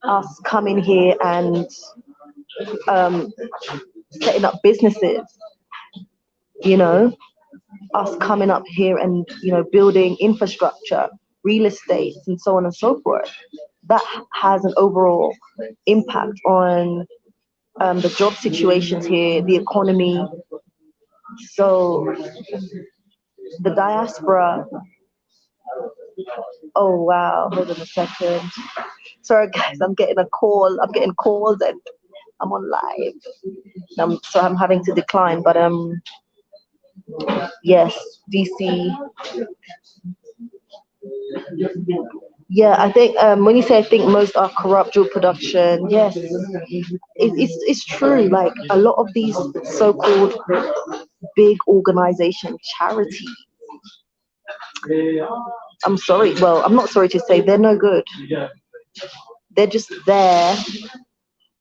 Us coming here and setting up businesses, you know, us coming up here and, you know, building infrastructure, real estate, and so on and so forth. That has an overall impact on the job situations here, the economy. So the diaspora, oh wow, hold on a second. Sorry guys, I'm getting a call. I'm getting calls and I'm on live. So I'm having to decline, but yes, DC. Yeah, I think when you say I think most are corrupt dual production, yes, it's true. Like a lot of these so-called big organization charities, I'm sorry, well, I'm not sorry to say, they're no good. They're just there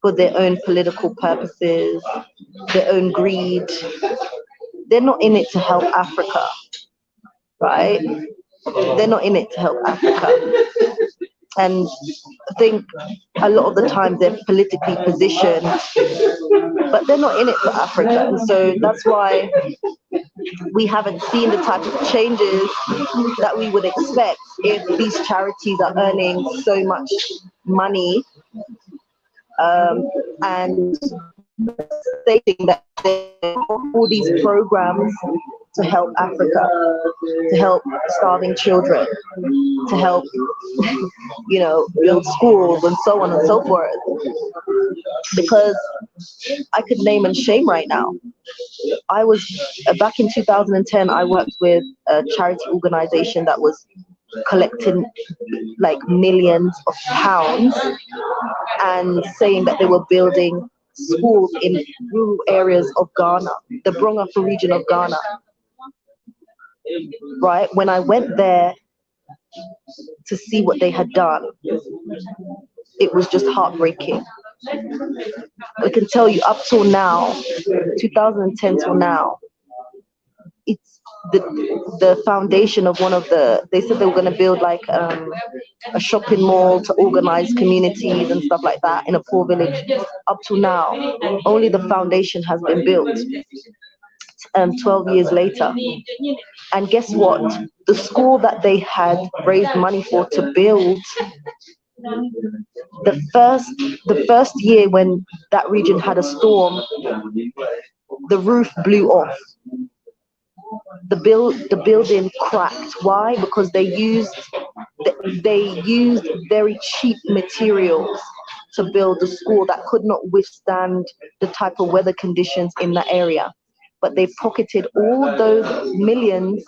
for their own political purposes, their own greed. They're not in it to help Africa, right? They're not in it to help Africa. And I think a lot of the time they're politically positioned, but they're not in it for Africa. And so that's why we haven't seen the type of changes that we would expect if these charities are earning so much money and stating that all these programs to help Africa, to help starving children, to help, you know, build schools and so on and so forth. Because I could name and shame right now. I was back in 2010. I worked with a charity organization that was collecting like millions of pounds and saying that they were building schools in rural areas of Ghana, the Brongafu region of Ghana. Right? When I went there to see what they had done, it was just heartbreaking. I can tell you up till now, 2010 till now, it's the foundation of one of they said they were going to build like a shopping mall to organize communities and stuff like that in a poor village. Up to now, only the foundation has been built. 12 years later, and guess what? The school that they had raised money for to build, the first year when that region had a storm, the roof blew off. The building cracked. Why? Because they used very cheap materials to build a school that could not withstand the type of weather conditions in that area. But they pocketed all those millions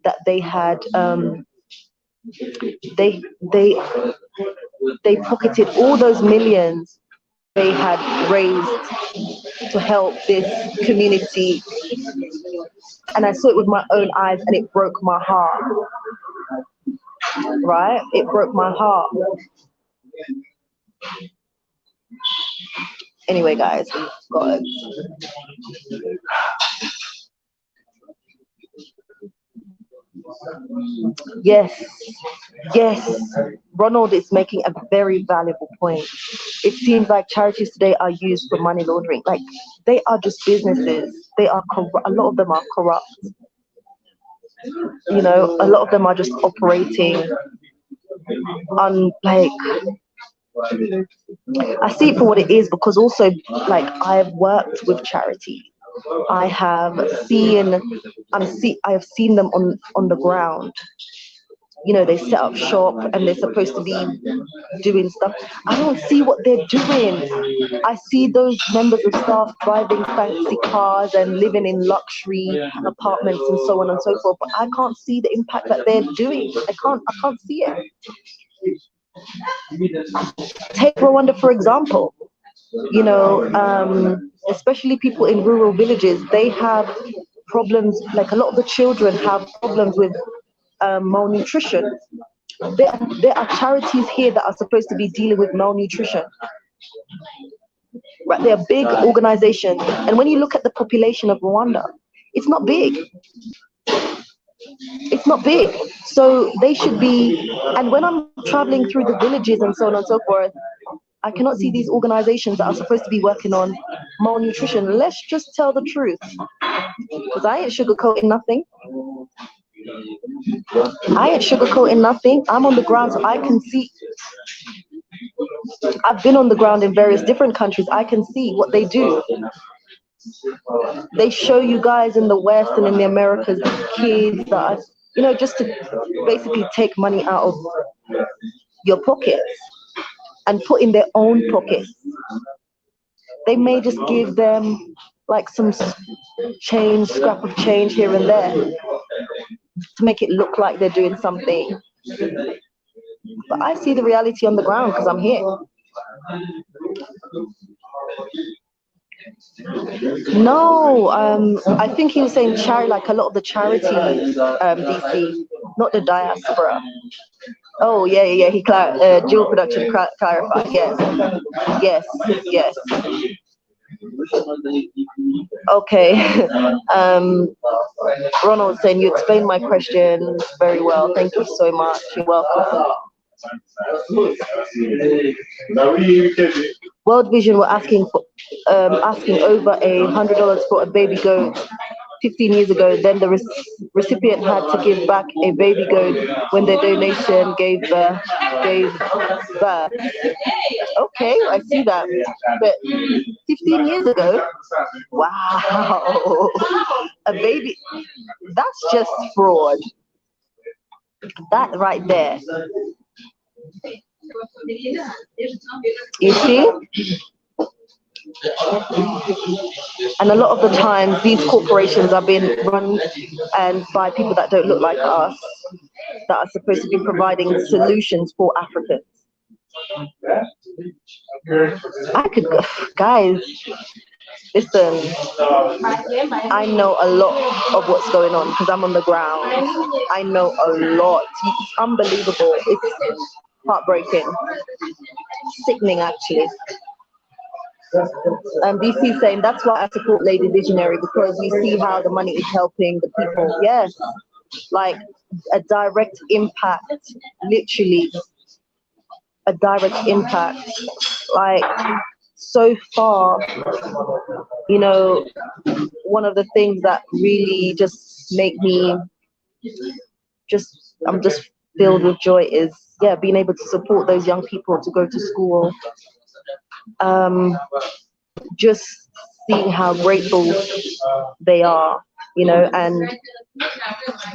that they had. They pocketed all those millions they had raised to help this community. And I saw it with my own eyes and it broke my heart. Right? It broke my heart. Anyway, guys, God. Yes, yes. Ronald is making a very valuable point. It seems like charities today are used for money laundering. Like, they are just businesses. They are a lot of them are corrupt. You know, a lot of them are just operating on like. I see it for what it is, because also, like, I've worked with charity. I have seen them on the ground. You know, they set up shop and they're supposed to be doing stuff. I don't see what they're doing. I see those members of staff driving fancy cars and living in luxury apartments and so on and so forth, but I can't see the impact that they're doing. I can't see it. Take Rwanda, for example. You know, especially people in rural villages, they have problems. Like, a lot of the children have problems with malnutrition. There are charities here that are supposed to be dealing with malnutrition. Right, they're big organizations, and when you look at the population of Rwanda, it's not big. It's not big. So they should be. And when I'm traveling through the villages and so on and so forth, I cannot see these organizations that are supposed to be working on malnutrition. Let's just tell the truth, because I ain't sugarcoating nothing. I'm on the ground, so I can see. I've been on the ground in various different countries. I can see what they do. They show you guys in the West and in the Americas, kids that are, you know, just to basically take money out of your pockets and put in their own pockets. They may just give them like some scrap of change here and there to make it look like they're doing something. But I see the reality on the ground because I'm here. No, I think he was saying charity, like a lot of the charities, DC, not the diaspora. Oh, yeah. Dual production clarified. Yes. Okay. Ronald saying, you explained my questions very well. Thank you so much. You're welcome. World Vision were asking over $100 for a baby goat 15 years ago, then the recipient had to give back a baby goat when the donation gave birth. Okay, I see that. But 15 years ago, wow, a baby, that's just fraud. That right there. You see? And a lot of the times, these corporations are being run and by people that don't look like us, that are supposed to be providing solutions for Africans. I could go, guys, listen, I know a lot of what's going on because I'm on the ground. I know a lot. It's unbelievable. It's heartbreaking. Sickening, actually. DC saying that's why I support Lady Visionary, because you see how the money is helping the people. Yes, like a direct impact, literally a direct impact. Like so far, you know, one of the things that really just make me I'm just filled with joy is, yeah, being able to support those young people to go to school. Just seeing how grateful they are, you know, and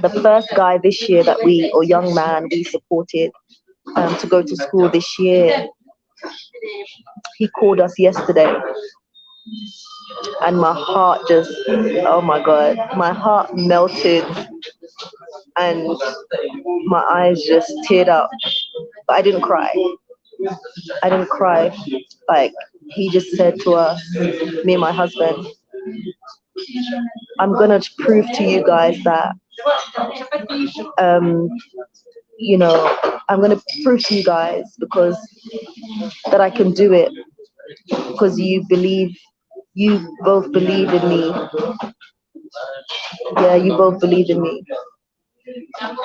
the first guy this year that young man we supported to go to school this year, he called us yesterday, and my heart just, oh my God, my heart melted and my eyes just teared up. But I didn't cry. Like, he just said to us, me and my husband, I'm gonna prove to you guys that, you know, I'm gonna prove to you guys that I can do it, because you both believe in me. Yeah, you both believe in me.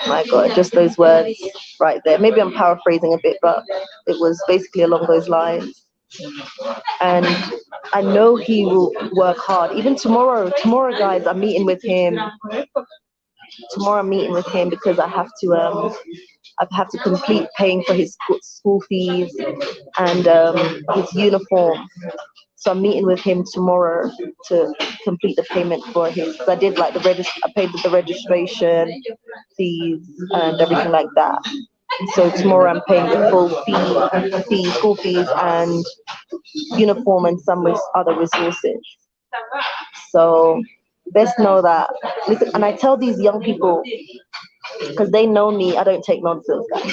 My God, just those words right there. Maybe I'm paraphrasing a bit, but it was basically along those lines. And I know he will work hard. Even tomorrow, guys, I'm meeting with him. Tomorrow I'm meeting with him because I have to complete paying for his school fees and his uniform. So I'm meeting with him tomorrow to complete the payment for his. I did like I paid the registration fees and everything like that. So tomorrow I'm paying the full school fees and uniform and some other resources. So best know that. Listen, and I tell these young people, because they know me, I don't take nonsense, guys.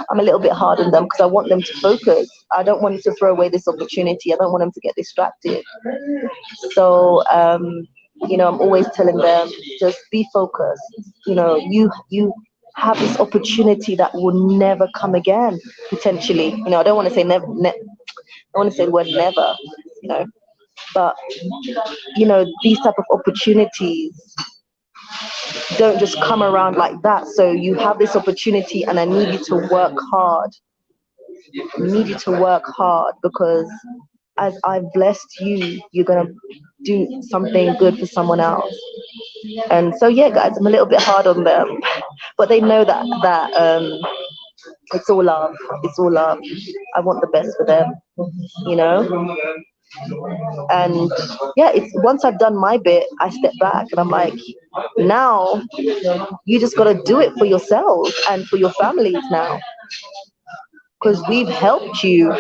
I'm a little bit hard on them because I want them to focus. I don't want them to throw away this opportunity. I don't want them to get distracted. So, you know, I'm always telling them, just be focused. You know, you have this opportunity that will never come again, potentially. You know, I don't want to say never. I want to say the word never. You know, but you know, these type of opportunities don't just come around like that. So you have this opportunity, and I need you to work hard. I need you to work hard, because as I've blessed you, you're gonna do something good for someone else. And so yeah, guys, I'm a little bit hard on them, but they know that it's all love. It's all love. I want the best for them, you know. And yeah, it's once I've done my bit, I step back and I'm like, now you just got to do it for yourselves and for your families now, because we've helped you,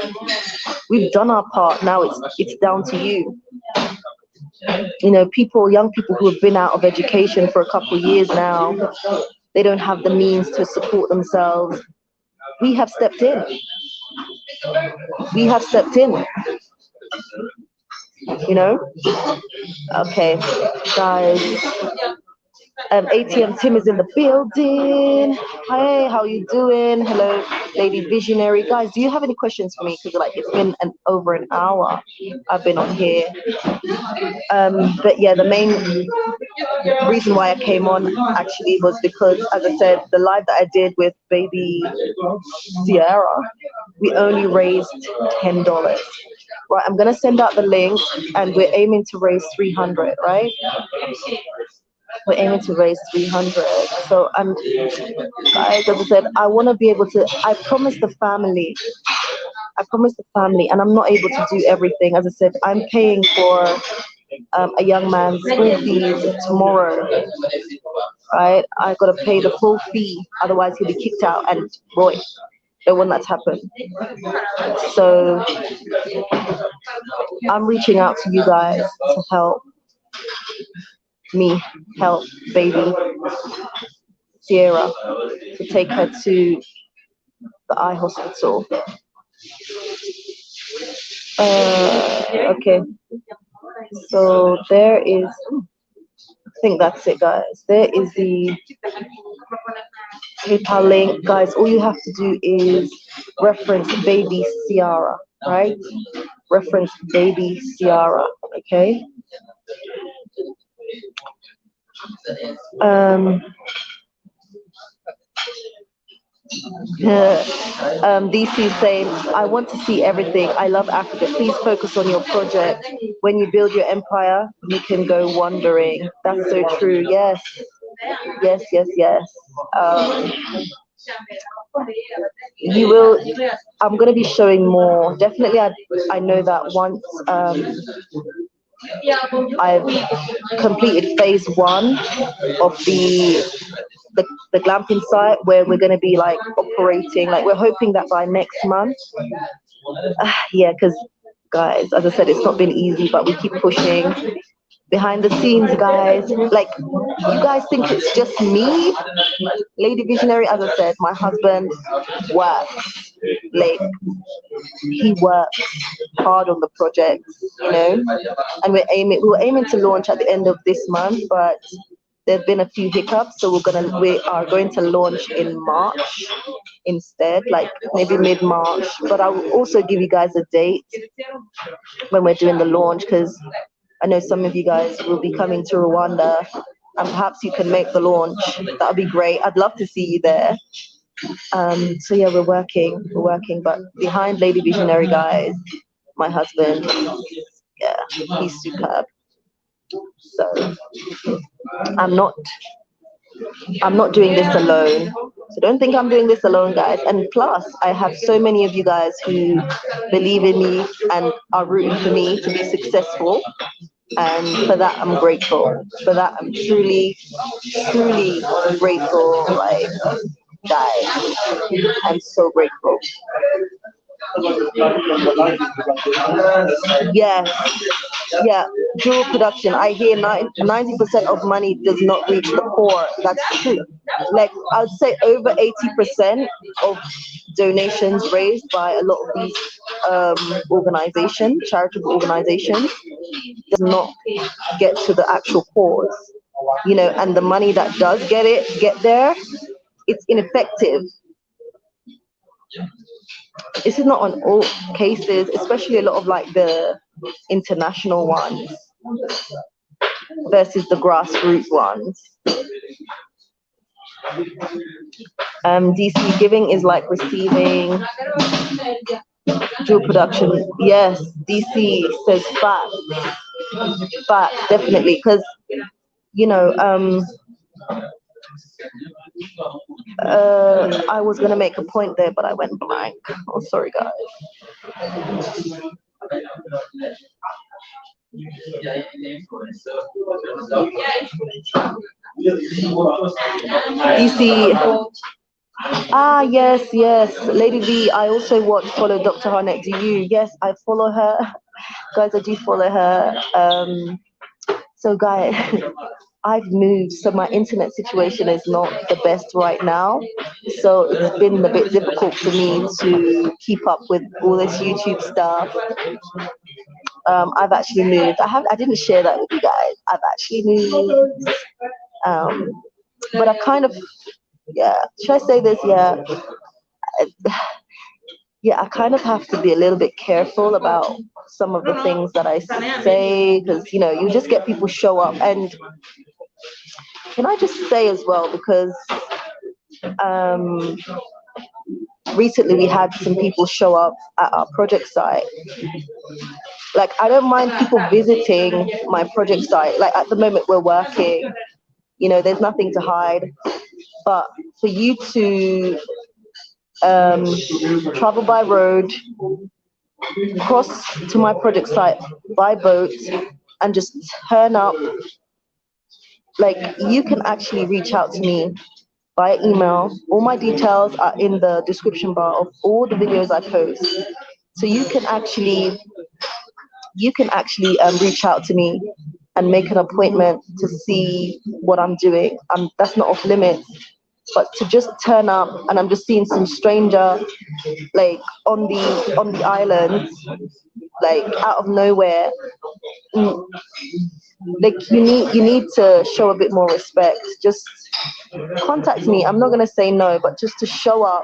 we've done our part. Now it's down to you. You know, young people who have been out of education for a couple of years now, they don't have the means to support themselves. We have stepped in. You know. Okay, guys. ATM Tim is in the building. Hey, how you doing? Hello, Lady Visionary. Guys, do you have any questions for me? Because like it's been over an hour I've been on here. But yeah, the main reason why I came on actually was because, as I said, the live that I did with Baby Ciara, we only raised $10. Right, I'm gonna send out the link, and we're aiming to raise 300, right? We're aiming to raise 300. So guys, as I said, I want to be able to. I promised the family, and I'm not able to do everything. As I said, I'm paying for a young man's school fees tomorrow, right? I got to pay the full fee, otherwise he'll be kicked out. And boy, don't want that to happen. So I'm reaching out to you guys to help me help baby Ciara, to take her to the eye hospital. Okay, so there is, I think that's it, guys. There is the PayPal link, guys. All you have to do is reference Baby Ciara, right? Reference Baby Ciara, okay? DC saying, I want to see everything. I love Africa. Please focus on your project. When you build your empire, you can go wandering. That's so true. Yes. Yes, yes, yes. You will. I'm going to be showing more. Definitely, I know that once I've completed phase 1 of the glamping site, where we're going to be like operating, like we're hoping that by next month. Yeah, because guys, as I said, it's not been easy, but we keep pushing behind the scenes, guys. Like, you guys think it's just me, Lady Visionary? As I said, my husband works, like he works hard on the project, you know, and we were aiming to launch at the end of this month, but there've been a few hiccups, so we are going to launch in March instead, like maybe mid-March. But I will also give you guys a date when we're doing the launch, because I know some of you guys will be coming to Rwanda, and perhaps you can make the launch. That would be great. I'd love to see you there. So yeah, we're working, but behind Lady Visionary, guys, my husband, yeah, he's superb. So I'm not doing this alone. So don't think I'm doing this alone, guys. And plus, I have so many of you guys who believe in me and are rooting for me to be successful. And for that, I'm grateful. For that, I'm truly, truly grateful. Like, guys, I'm so grateful. Yes. Yeah, dual production. I hear 90% of money does not reach the poor. That's true. Like, I'd say over 80% of donations raised by a lot of these organizations, charitable organizations, does not get to the actual cause. You know, and the money that does get there, it's ineffective. This is not on all cases, especially a lot of like the international ones versus the grassroots ones. DC, giving is like receiving. Dual production, yes. DC says fact, definitely, because you know, I was gonna make a point there, but I went blank. Oh, sorry, guys. DC. Yes, Lady V. I also follow Dr. Harnett. Do you? Yes, I follow her. Guys, I do follow her. So, guys, I've moved, so my internet situation is not the best right now. So it's been a bit difficult for me to keep up with all this YouTube stuff. I've actually moved. I didn't share that with you guys. I've actually moved. But I kind of, yeah. Should I say this? Yeah. Yeah, I kind of have to be a little bit careful about some of the things that I say, because you know, you just get people show up. And can I just say as well, because recently we had some people show up at our project site. Like, I don't mind people visiting my project site. Like, at the moment we're working, you know, there's nothing to hide. But for you to travel by road, cross to my project site by boat, and just turn up, like, you can actually reach out to me via email. All my details are in the description bar of all the videos I post. So you can actually reach out to me and make an appointment to see what I'm doing. That's not off limits. But to just turn up and I'm just seeing some stranger, like, on the island, like, out of nowhere, like, you need to show a bit more respect. Just contact me. I'm not gonna say no, but just to show up,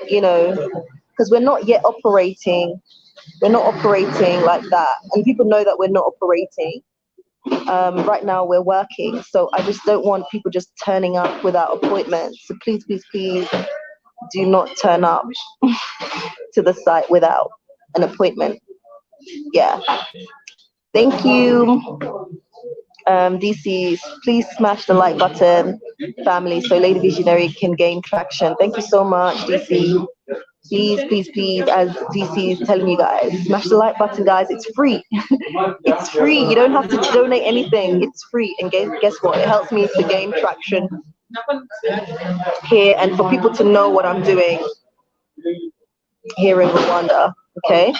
you know, because we're not yet operating. We're not operating like that, and people know that we're not operating. Right now we're working, so I just don't want people just turning up without appointments. So please, please, please do not turn up to the site without an appointment. Yeah. Thank you. DC, please smash the like button, family, so Lady Visionary can gain traction. Thank you so much, DC. Please, please, please, as DC is telling you guys, smash the like button, guys. It's free. It's free. You don't have to donate anything. It's free. And guess what? It helps me to gain traction here and for people to know what I'm doing here in Rwanda. Okay?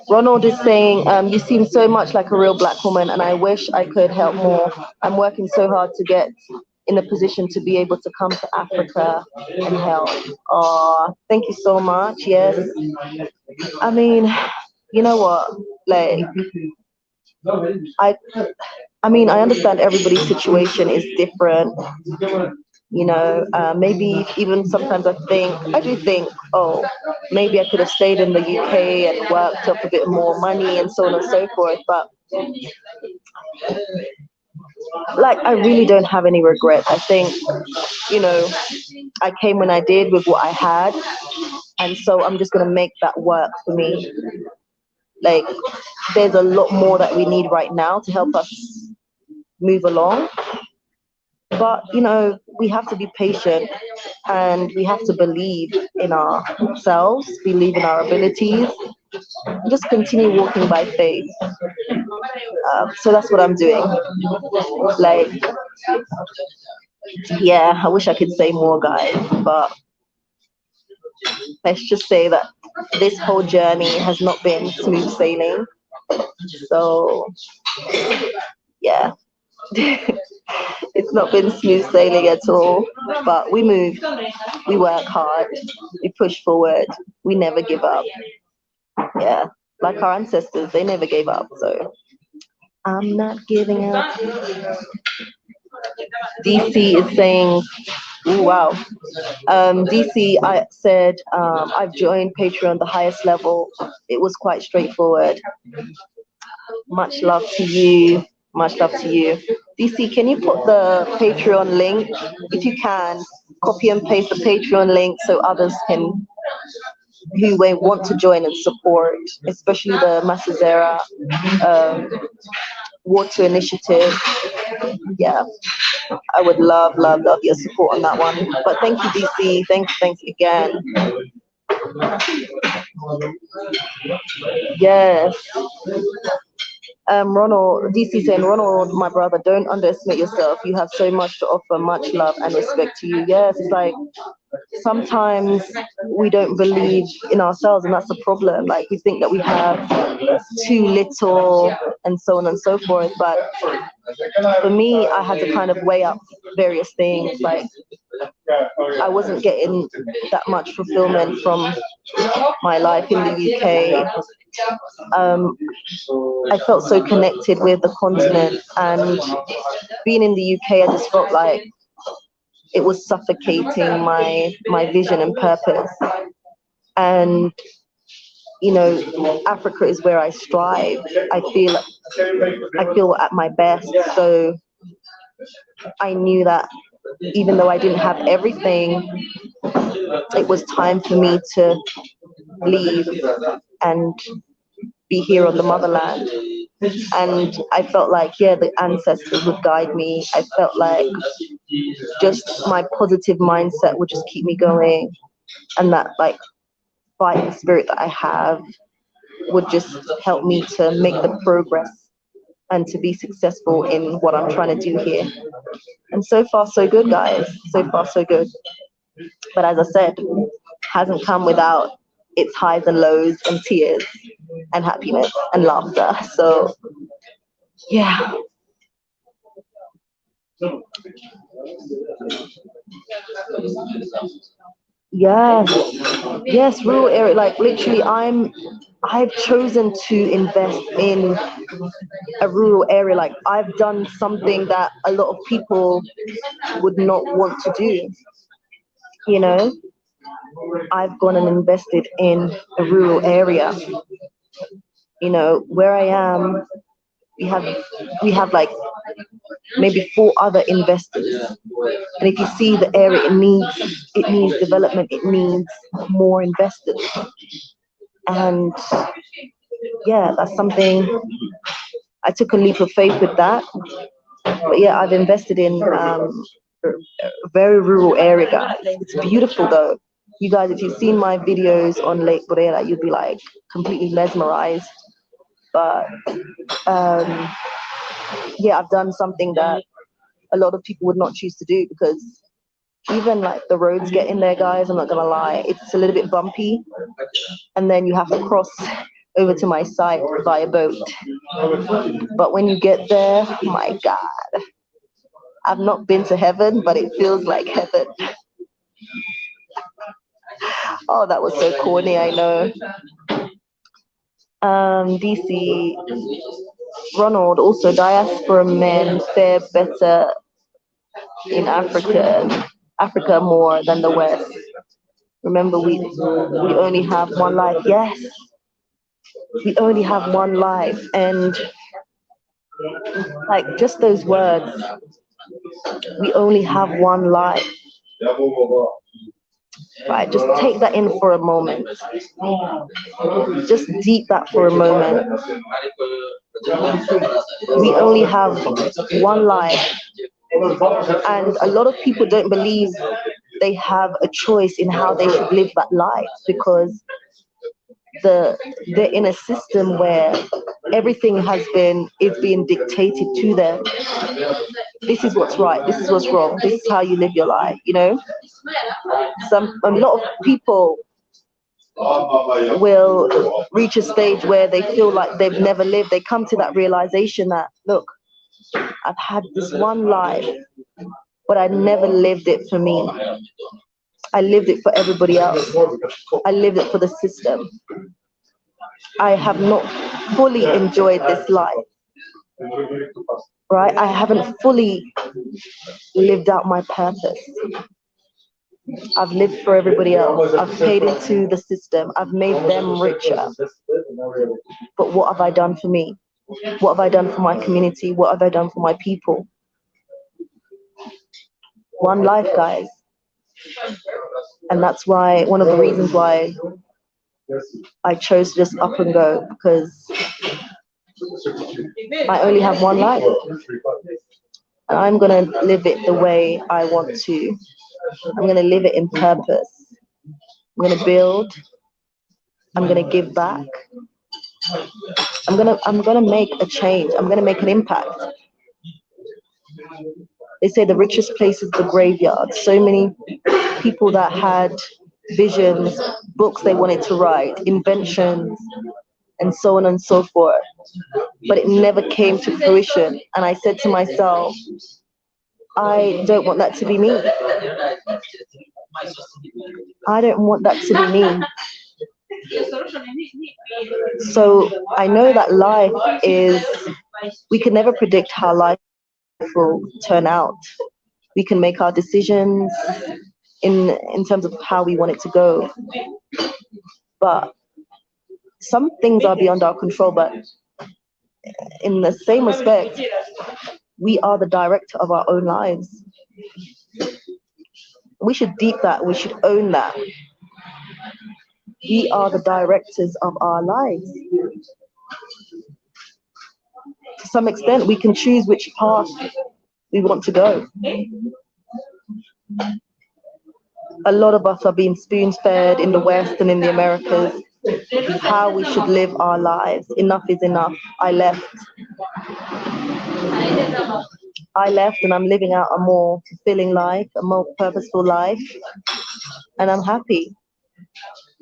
Ronald is saying, you seem so much like a real black woman, and I wish I could help more. I'm working so hard to get in a position to be able to come to Africa and help. Thank you so much. Yes. I mean, you know what? Like, I mean, I understand everybody's situation is different. You know, maybe even sometimes I do think, oh, maybe I could have stayed in the UK and worked up a bit more money and so on and so forth. But like, I really don't have any regrets. I think, you know, I came when I did with what I had, and so I'm just gonna make that work for me. Like, there's a lot more that we need right now to help us move along. But, you know, we have to be patient and we have to believe in ourselves, believe in our abilities, and just continue walking by faith. So that's what I'm doing. Like, yeah, I wish I could say more, guys, but let's just say that this whole journey has not been smooth sailing. So, yeah. It's not been smooth sailing at all, but we move, we work hard, we push forward, we never give up. Yeah, like our ancestors, they never gave up. So I'm not giving up. DC is saying, ooh, wow. DC, I said, I've joined Patreon, the highest level. It was quite straightforward. Much love to you. Much love to you. DC, can you put the Patreon link? If you can, copy and paste the Patreon link so others can, who may want to join and support, especially the Masazera Water Initiative. Yeah, I would love your support on that one. But thank you, DC. Thanks again. Yes. Ronald, DC saying, Ronald, my brother, don't underestimate yourself. You have so much to offer. Much love and respect to you. Yes, it's like sometimes we don't believe in ourselves, and that's the problem. Like, we think that we have too little and so on and so forth. But for me, I had to kind of weigh up various things. Like, I wasn't getting that much fulfillment from my life in the UK. I felt so connected with the continent, and being in the UK, I just felt like it was suffocating my vision and purpose. And you know, Africa is where I strive. I feel at my best. So I knew that even though I didn't have everything, it was time for me to leave and be here on the motherland. And I felt like, yeah, the ancestors would guide me. I felt like just my positive mindset would just keep me going, and that like fighting spirit that I have would just help me to make the progress and to be successful in what I'm trying to do here. And so far, so good, guys. So far, so good. But as I said, hasn't come without its highs and lows and tears and happiness and laughter. So, yeah. Yes, yes, rural area. Like literally, I've chosen to invest in a rural area. Like I've done something that a lot of people would not want to do. You know, I've gone and invested in a rural area. You know, where I am, we have we have like maybe four other investors. And if you see the area, it needs development, it needs more investors. And yeah, that's something I took a leap of faith with that. But yeah, I've invested in a very rural area, guys. It's beautiful though. You guys, if you've seen my videos on Lake Burera, you'd be like completely mesmerized. But um, yeah, I've done something that a lot of people would not choose to do, because even like the roads get in there, guys, I'm not gonna lie, it's a little bit bumpy, and then you have to cross over to my site via boat. But when you get there, my God, I've not been to heaven, but it feels like heaven. Oh, that was so corny, I know. DC, Ronald, also diaspora men fare better in Africa more than the West. Remember, we only have one life. Yes, we only have one life, and like just those words, we only have one life. Right, just take that in for a moment. Just deep that for a moment. We only have one life, and a lot of people don't believe they have a choice in how they should live that life, because they're in a system where everything is being dictated to them. This is what's right, this is what's wrong, this is how you live your life, you know. A lot of people will reach a stage where they feel like they've never lived. They come to that realization that, look, I've had this one life, but I never lived it for me. I lived it for everybody else. I lived it for the system. I have not fully enjoyed this life, right? I haven't fully lived out my purpose. I've lived for everybody else. I've paid into the system. I've made them richer. But what have I done for me? What have I done for my community? What have I done for my people? One life, guys. And that's why, one of the reasons why I chose to just up and go, because I only have one life. And I'm going to live it the way I want to. I'm going to live it in purpose. I'm going to build. I'm going to give back. I'm gonna make a change. I'm gonna make an impact. They say the richest place is the graveyard. So many people that had visions, books they wanted to write, inventions, and so on and so forth. But it never came to fruition. And I said to myself, I don't want that to be me. I don't want that to be me. So I know that life is, we can never predict how life will turn out. We can make our decisions in terms of how we want it to go. But some things are beyond our control, but in the same respect, we are the director of our own lives. We should deep that. We should own that. We are the directors of our lives. To some extent, we can choose which path we want to go. A lot of us are being spoon-fed in the West and in the Americas how we should live our lives. Enough is enough. I left and I'm living out a more fulfilling life, a more purposeful life, and I'm happy.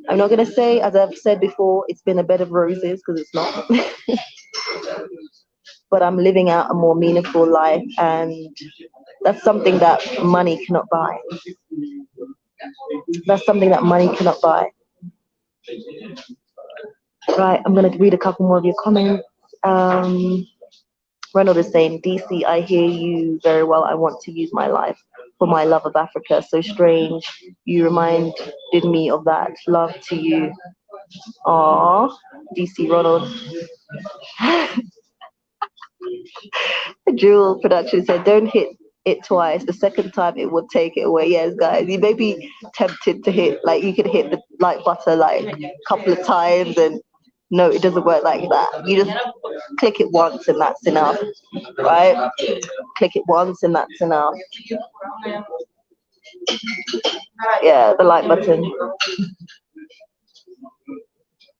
I'm not going to say, as I've said before, it's been a bed of roses, because it's not. But I'm living out a more meaningful life, and that's something that money cannot buy. That's something that money cannot buy. Right, I'm going to read a couple more of your comments. Ronald is saying, DC, I hear you very well. I want to use my life for my love of Africa. So strange. You reminded me of that. Love to you. Aww, DC Ronald. Jewel Production said, don't hit it twice. The second time it will take it away. Yes, guys, you may be tempted to hit, like you can hit the like button like a couple of times, and no, it doesn't work like that. You just click it once and that's enough, right? Click it once and that's enough. Yeah, the like button.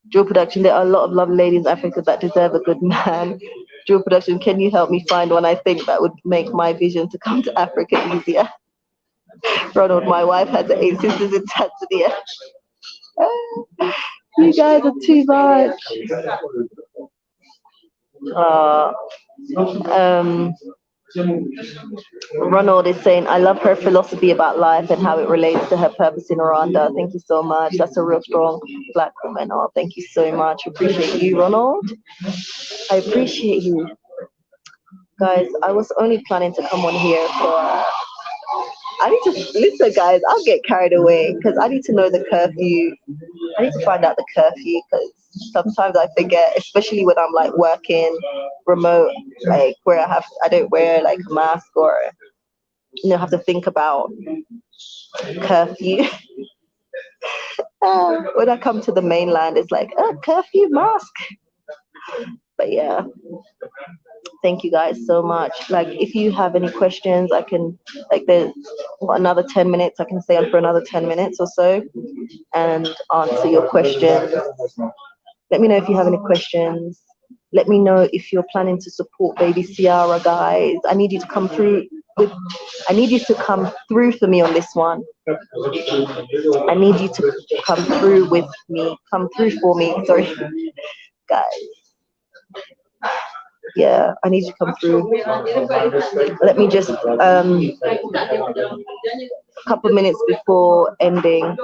Jewel Production, there are a lot of lovely ladies in Africa that deserve a good man. Jewel Production, can you help me find one? I think that would make my vision to come to Africa easier. Ronald, my wife has 8 sisters in Tanzania. You guys are too much. Ronald is saying, I love her philosophy about life and how it relates to her purpose in Rwanda. Thank you so much. That's a real strong Black woman. Oh, thank you so much. Appreciate you, Ronald. I appreciate you. Guys, I was only planning to come on here for... I need to... Listen, guys, I'll get carried away because I need to know the curfew. I need to find out the curfew because sometimes I forget, especially when I'm like working remote, like where I don't wear like a mask or, you know, have to think about curfew. When I come to the mainland, it's like, curfew, mask. But yeah, thank you guys so much. Like, if you have any questions, I can, like, there's another 10 minutes. I can stay on for another 10 minutes or so and answer your questions. Let me know if you have any questions. Let me know if you're planning to support Baby Ciara, guys. I need you to come through for me on this one. I need you to come through with me. Come through for me. Sorry, guys. Yeah, I need you to come through. Let me just a couple of minutes before ending.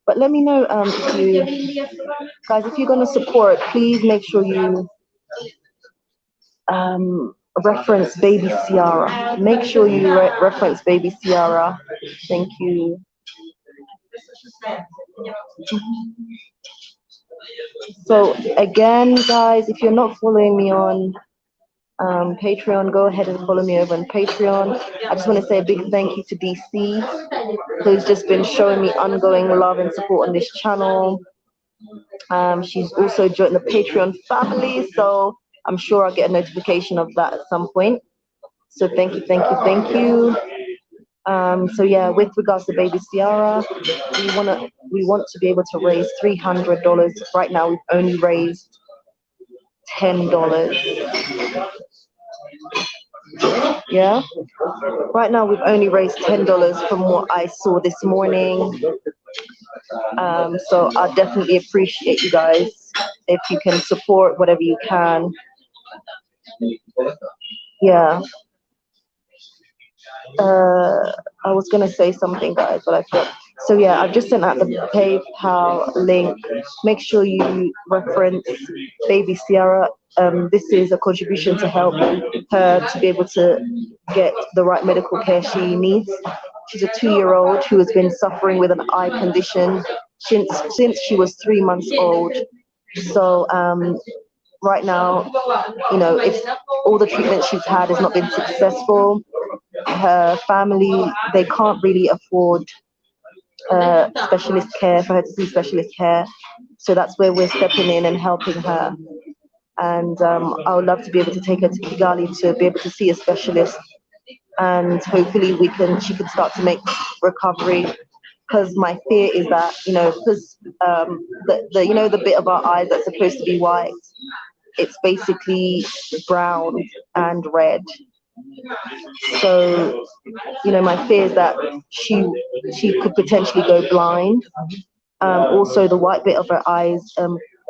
But let me know if you're going to support, please make sure you reference Baby Ciara. Make sure you reference Baby Ciara. Thank you. So again, guys, if you're not following me on Patreon, go ahead and follow me over on Patreon. I just want to say a big thank you to DC, who's just been showing me ongoing love and support on this channel. She's also joined the Patreon family, so I'm sure I'll get a notification of that at some point. So thank you, thank you, thank you. So yeah, with regards to Baby Ciara, we want to be able to raise $300. Right now, we've only raised $10. Yeah, right now we've only raised $10 from what I saw this morning. So I definitely appreciate you guys if you can support whatever you can. Yeah. I was gonna say something, guys, but I forgot. So yeah, I've just sent out the PayPal link. Make sure you reference Baby Ciara. This is a contribution to help her to be able to get the right medical care she needs. She's a 2-year-old who has been suffering with an eye condition since she was 3 months old. So right now, you know, it's all the treatment she's had has not been successful. Her family, they can't really afford specialist care, for her to see specialist care. So that's where we're stepping in and helping her. And I would love to be able to take her to Kigali to be able to see a specialist, and hopefully she can start to make recovery. Because my fear is that, you know, because the you know, the bit of our eyes that's supposed to be white, it's basically brown and red. So, you know, my fear is that she could potentially go blind. Also, the white bit of her eyes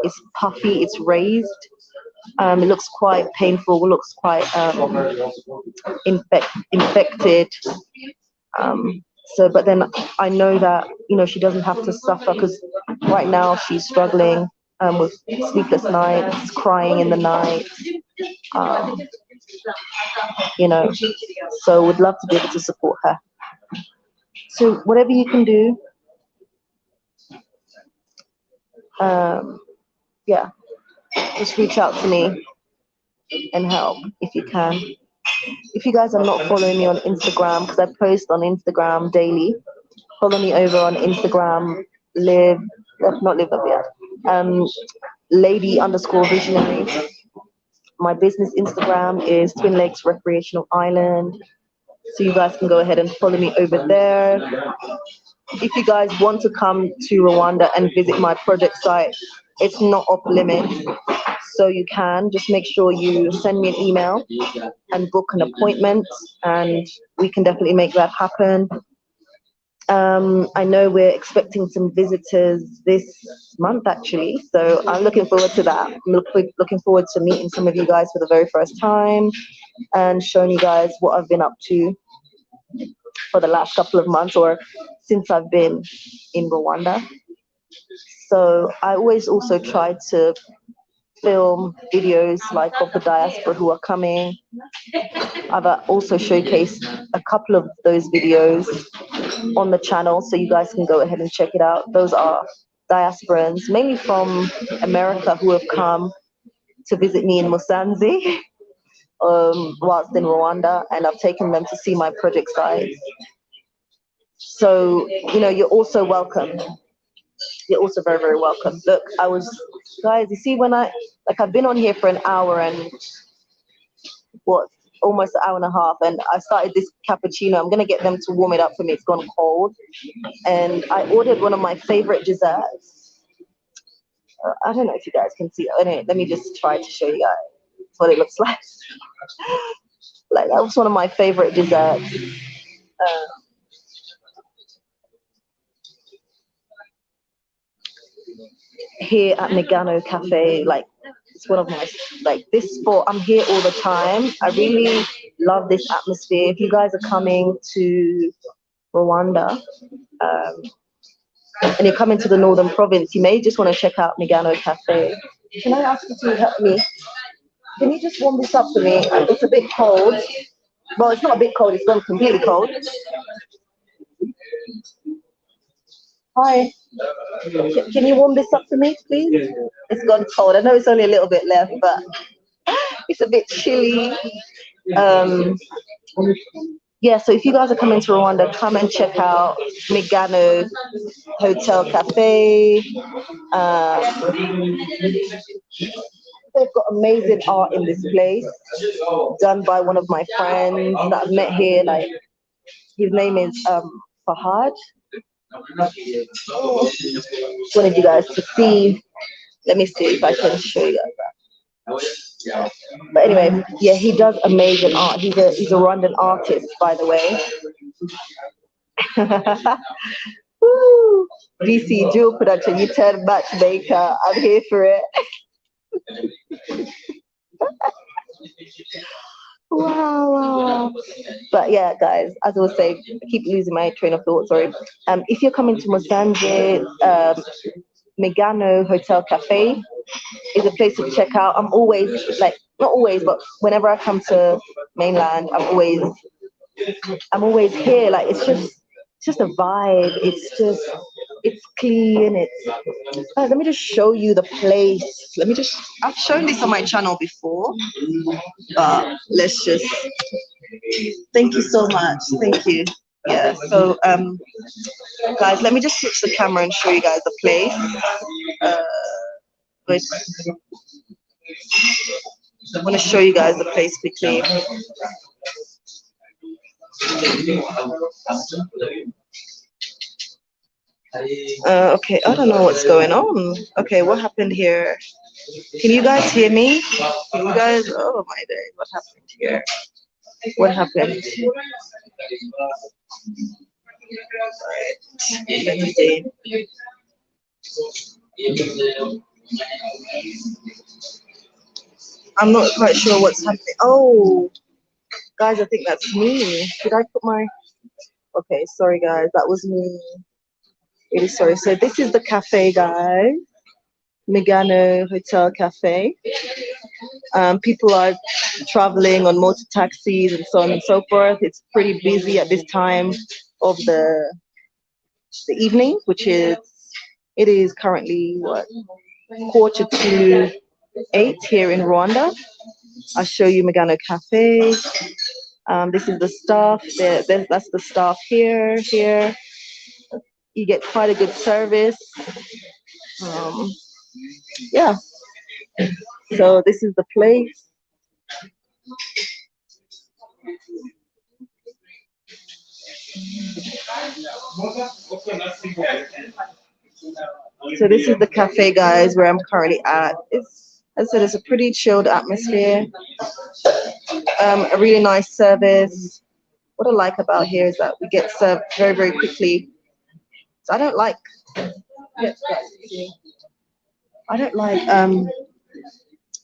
is puffy, it's raised. It looks quite painful, looks quite infected. So, but then I know that, you know, she doesn't have to suffer, because right now she's struggling with sleepless nights, crying in the night. Um, you know, so would love to be able to support her. So whatever you can do, yeah, just reach out to me and help if you can. If you guys are not following me on Instagram, because I post on Instagram daily, follow me over on Instagram, not live up yet, lady_visionary. My business Instagram is Twin Lakes Recreational Island. So you guys can go ahead and follow me over there. If you guys want to come to Rwanda and visit my project site, it's not off limits. So you can just make sure you send me an email and book an appointment, and we can definitely make that happen. I know we're expecting some visitors this month, actually, so I'm looking forward to that. I'm looking forward to meeting some of you guys for the very first time and showing you guys what I've been up to for the last couple of months, or since I've been in Rwanda. So I always also try to film videos like of the diaspora who are coming. I've also showcased a couple of those videos on the channel, so you guys can go ahead and check it out. Those are diasporans, mainly from America, who have come to visit me in Musanze whilst in Rwanda, and I've taken them to see my project site. So, you know, you're also welcome. You're also very, very welcome. Look, guys, you see, I've been on here for an hour and almost an hour and a half, and I started this cappuccino. I'm gonna get them to warm it up for me. It's gone cold. And I ordered one of my favorite desserts. I don't know if you guys can see it. Anyway, let me just try to show you guys what it looks like. Like, that was one of my favorite desserts. Here at Megano Cafe, like, it's one of my, like, this spot, I'm here all the time. I really love this atmosphere. If you guys are coming to Rwanda, and you're coming to the northern province, you may just want to check out Megano Cafe. Can I ask you to help me? Can you just warm this up for me? It's a bit cold. Well, it's not a bit cold, it's not completely cold. Hi. Can you warm this up for me, please? It's gone cold. I know it's only a little bit left, but it's a bit chilly. Yeah, so if you guys are coming to Rwanda, come and check out Megano Hotel Cafe. They've got amazing art in this place, done by one of my friends that I've met here. Like, his name is Fahad. Wanted you guys to see. Let me see if I can show you guys that. But anyway, yeah, he does amazing art. He's a Rwandan artist, by the way. Woo! VC Jewel Production, you turn matchmaker. I'm here for it. Wow. But yeah, guys, as I was saying, I keep losing my train of thought, sorry. If you're coming to Musanze, Megano Hotel Cafe is a place to check out. I'm always, like, not always, but whenever I come to mainland, I'm always here. Like, it's just a vibe. It's just It's clean. Let me just show you the place. I've shown this on my channel before. Let's just, thank you so much. Thank you. Yeah, so guys, let me just switch the camera and show you guys the place. Wait. I want to show you guys the place quickly. Okay, I don't know what's going on. Okay, what happened here? Can you guys hear me? Can you guys? Oh my day, what happened here? What happened? Right. Let me see. I'm not quite sure what's happening. Oh, guys, I think that's me. Did I put my? Okay, sorry guys, that was me. Really sorry. So this is the cafe, guys. Megano Hotel Cafe. People are traveling on motor taxis and so on and so forth. It's pretty busy at this time of the evening, it is currently what, 7:45 here in Rwanda. I'll show you Megano Cafe. This is the staff. That's the staff here. Here, you get quite a good service. Yeah. So this is the place. So this is the cafe, guys, where I'm currently at. As I said, it's a pretty chilled atmosphere. A really nice service. What I like about here is that we get served very, very quickly. So I don't like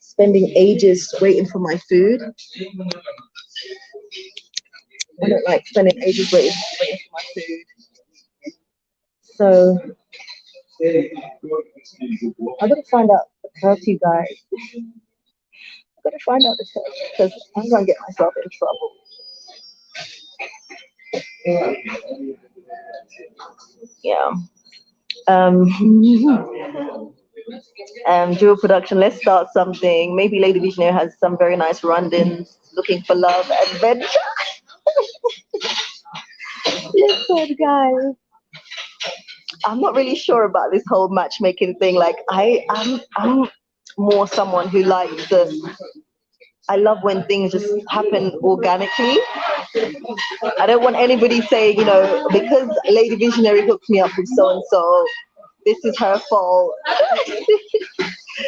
spending ages waiting for my food. I don't like spending ages waiting for my food. So I gotta find out the curfew, guys. I gotta find out the curfew because I'm gonna get myself in trouble. Yeah. Dual production, let's start something. Maybe Lady Visionary has some very nice run-ins, looking for love, adventure. Listen, guys, I'm not really sure about this whole matchmaking thing. Like, I'm more someone who likes I love when things just happen organically. I don't want anybody saying, because Lady Visionary hooked me up with so-and-so, this is her fault.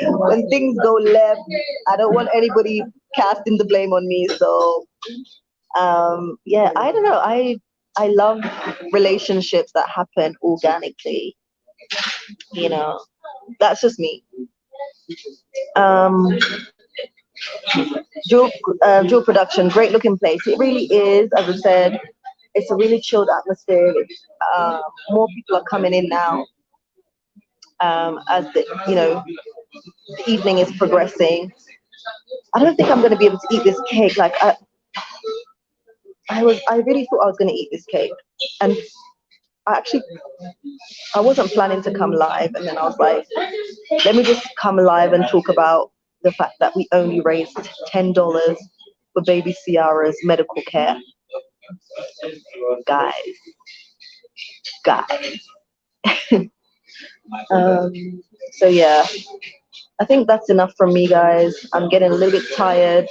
When things go left, I don't want anybody casting the blame on me. So, yeah, I don't know. I love relationships that happen organically. That's just me. Dual production, great looking place. It really is, as I said, it's a really chilled atmosphere. More people are coming in now as the evening is progressing. I don't think I'm going to be able to eat this cake. Like I really thought I was going to eat this cake, and I wasn't planning to come live, and then I was like, let me just come live and talk about the fact that we only raised $10 for Baby Ciara's medical care. Guys. So yeah, I think that's enough from me, guys. I'm getting a little bit tired,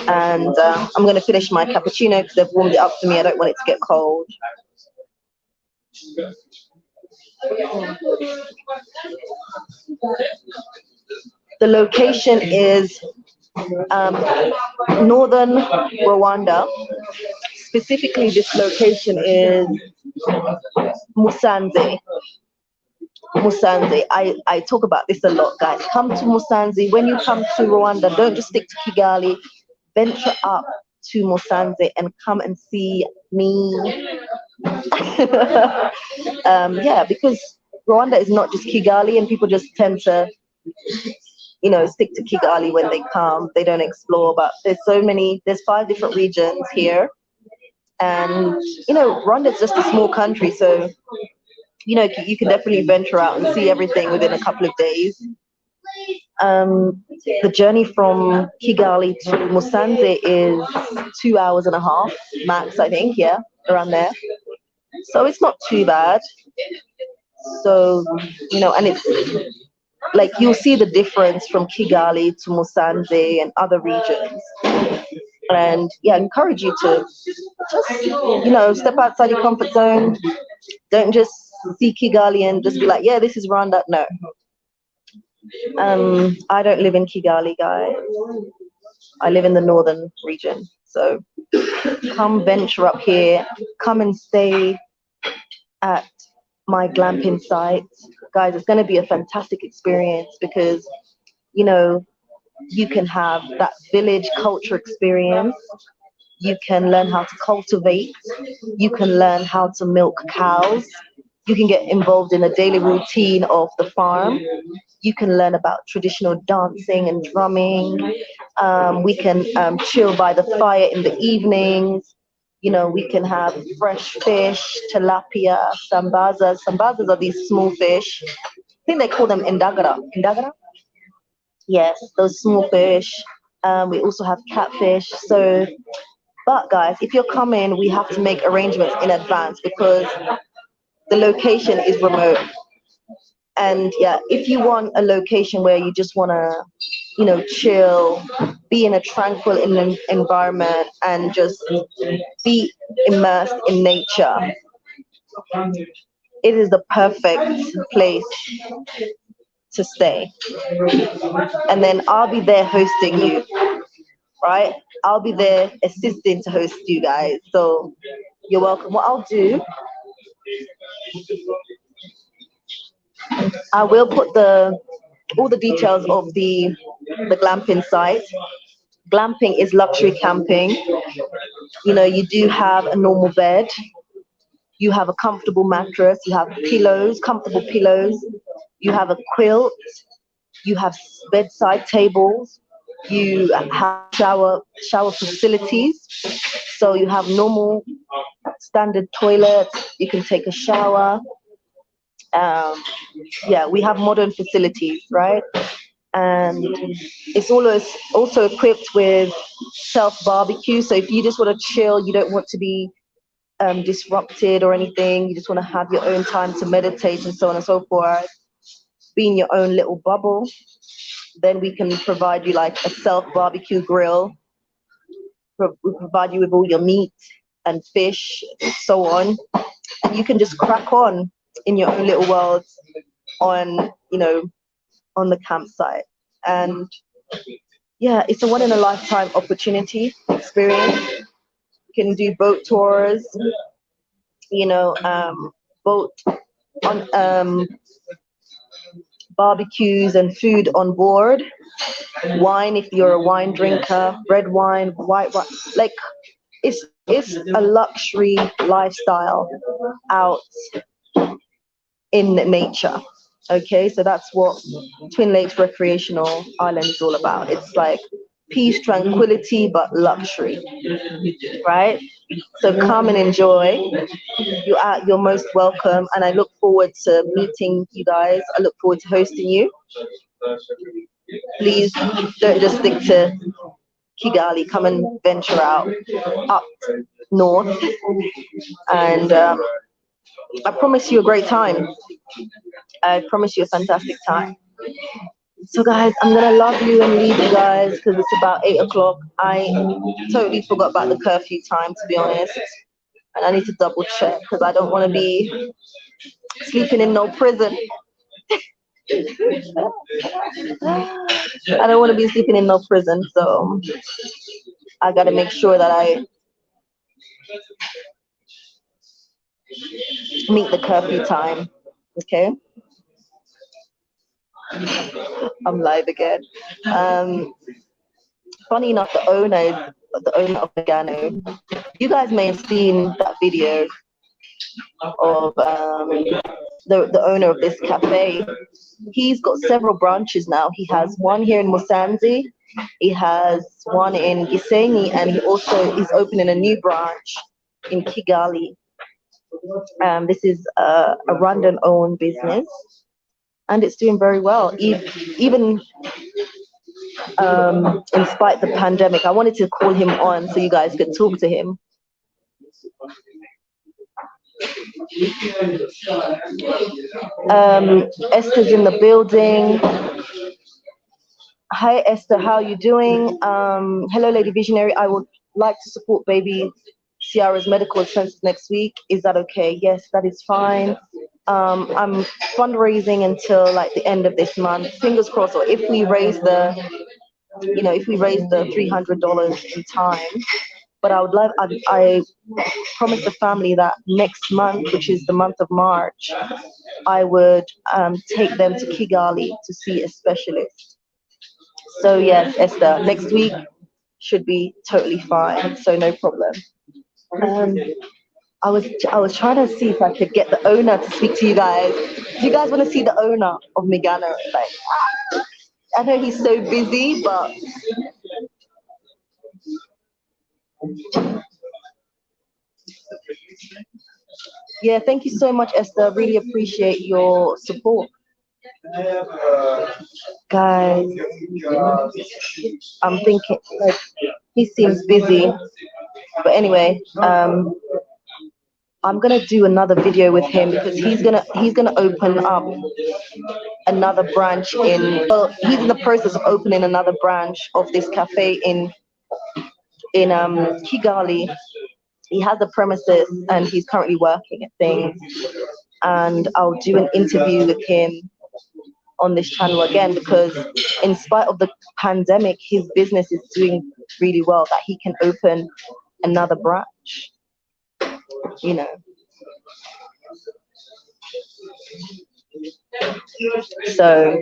and I'm going to finish my cappuccino because they've warmed it up for me. I don't want it to get cold. The location is northern Rwanda. Specifically, this location is Musanze. I talk about this a lot, guys. Come to Musanze. When you come to Rwanda, don't just stick to Kigali. Venture up to Musanze and come and see me. Yeah, because Rwanda is not just Kigali, and people just tend to, stick to Kigali when they come. They don't explore, but there's 5 different regions here. And, Rwanda is just a small country, so you know, you can definitely venture out and see everything within a couple of days. The journey from Kigali to Musanze is 2 hours and a half max, I think, yeah, around there. So it's not too bad. So, you know, and it's like you'll see the difference from Kigali to Musanze and other regions. And yeah, I encourage you to just, you know, step outside your comfort zone. Don't just see Kigali and just be like, yeah, this is Rwanda. No. I don't live in Kigali, guys. I live in the northern region. So come venture up here. Come and stay at my glamping site. Guys, it's going to be a fantastic experience because, you know, you can have that village culture experience. You can learn how to cultivate. You can learn how to milk cows. You can get involved in the daily routine of the farm. You can learn about traditional dancing and drumming. We can chill by the fire in the evenings. You know, we can have fresh fish, tilapia, sambazas. Sambazas are these small fish. I think they call them indagara. Indagara? Yes, those small fish. We also have catfish. So, but guys, if you're coming, we have to make arrangements in advance because the location is remote. And yeah, if you want a location where you just want to, you know, chill, be in a tranquil environment and just be immersed in nature, it is the perfect place to stay. And then I'll be there hosting you, right? I'll be there assisting to host you guys. So you're welcome. What I'll do, I will put all the details of the glamping site. Glamping is luxury camping. You know, you do have a normal bed, you have a comfortable mattress, you have pillows, comfortable pillows, you have a quilt, you have bedside tables, you have shower facilities. So you have normal standard toilets, you can take a shower. Yeah, we have modern facilities, right? And it's also equipped with self barbecue. So if you just want to chill, you don't want to be disrupted or anything, you just want to have your own time to meditate and so on and so forth, be in your own little bubble, then we can provide you like a self barbecue grill. We provide you with all your meat and fish and so on, and you can just crack on in your own little world on, you know, on the campsite. And yeah, it's a one in a lifetime opportunity experience. You can do boat tours, you know, boat on barbecues and food on board, wine if you're a wine drinker, red wine, white wine. Like it's a luxury lifestyle out in nature. Okay, so that's what Twin Lakes Recreational Island is all about. It's like peace, tranquility, but luxury, right? So come and enjoy. You're most welcome, and I look forward to meeting you guys. I look forward to hosting you. Please don't just stick to Kigali. Come and venture out up north, and I promise you a great time. I promise you a fantastic time. So guys, I'm gonna love you and leave you guys because it's about 8 o'clock. I totally forgot about the curfew time, to be honest, and I need to double check because I don't want to be sleeping in no prison. I don't want to be sleeping in no prison, so I gotta make sure that I meet the curfew time. Okay, I'm live again. Funny enough, the owner of the Gano, you guys may have seen that video of the owner of this cafe. He's got several branches now. He has one here in Musanze, he has one in Gisenyi, and he also is opening a new branch in Kigali. This is a Rwandan-owned business, and it's doing very well. Even in spite of the pandemic, I wanted to call him on so you guys could talk to him. Esther's in the building. Hi Esther, how are you doing? Hello Lady Visionary, I would like to support Baby Ciara's medical expenses next week. Is that okay? Yes, that is fine. I'm fundraising until like the end of this month. Fingers crossed, or if we raise the, if we raise the $300 in time. But I promised the family that next month, which is the month of March, I would take them to Kigali to see a specialist. So yes, Esther, next week should be totally fine. So no problem. I was trying to see if I could get the owner to speak to you guys. Do you guys want to see the owner of Megano? Like, I know he's so busy, but yeah, thank you so much, Esther. Really appreciate your support. Guys, I'm thinking like he seems busy, but anyway, I'm gonna do another video with him because he's gonna open up another branch in. Well, he's in the process of opening another branch of this cafe in Kigali. He has the premises and he's currently working at things. And I'll do an interview with him on this channel again because in spite of the pandemic, his business is doing really well, that he can open another branch, you know. So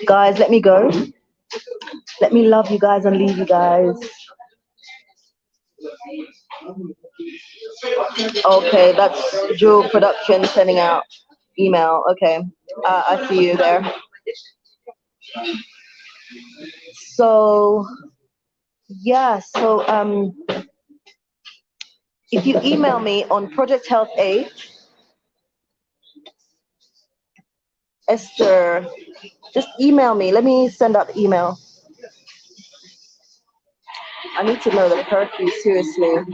guys, let me go. Let me love you guys and leave you guys. Okay, that's Jewel Production sending out email. Okay, I see you there. So yeah, so if you email me on Project Health 8, Esther, just email me. Let me send out the email. I need to know the curfew, seriously.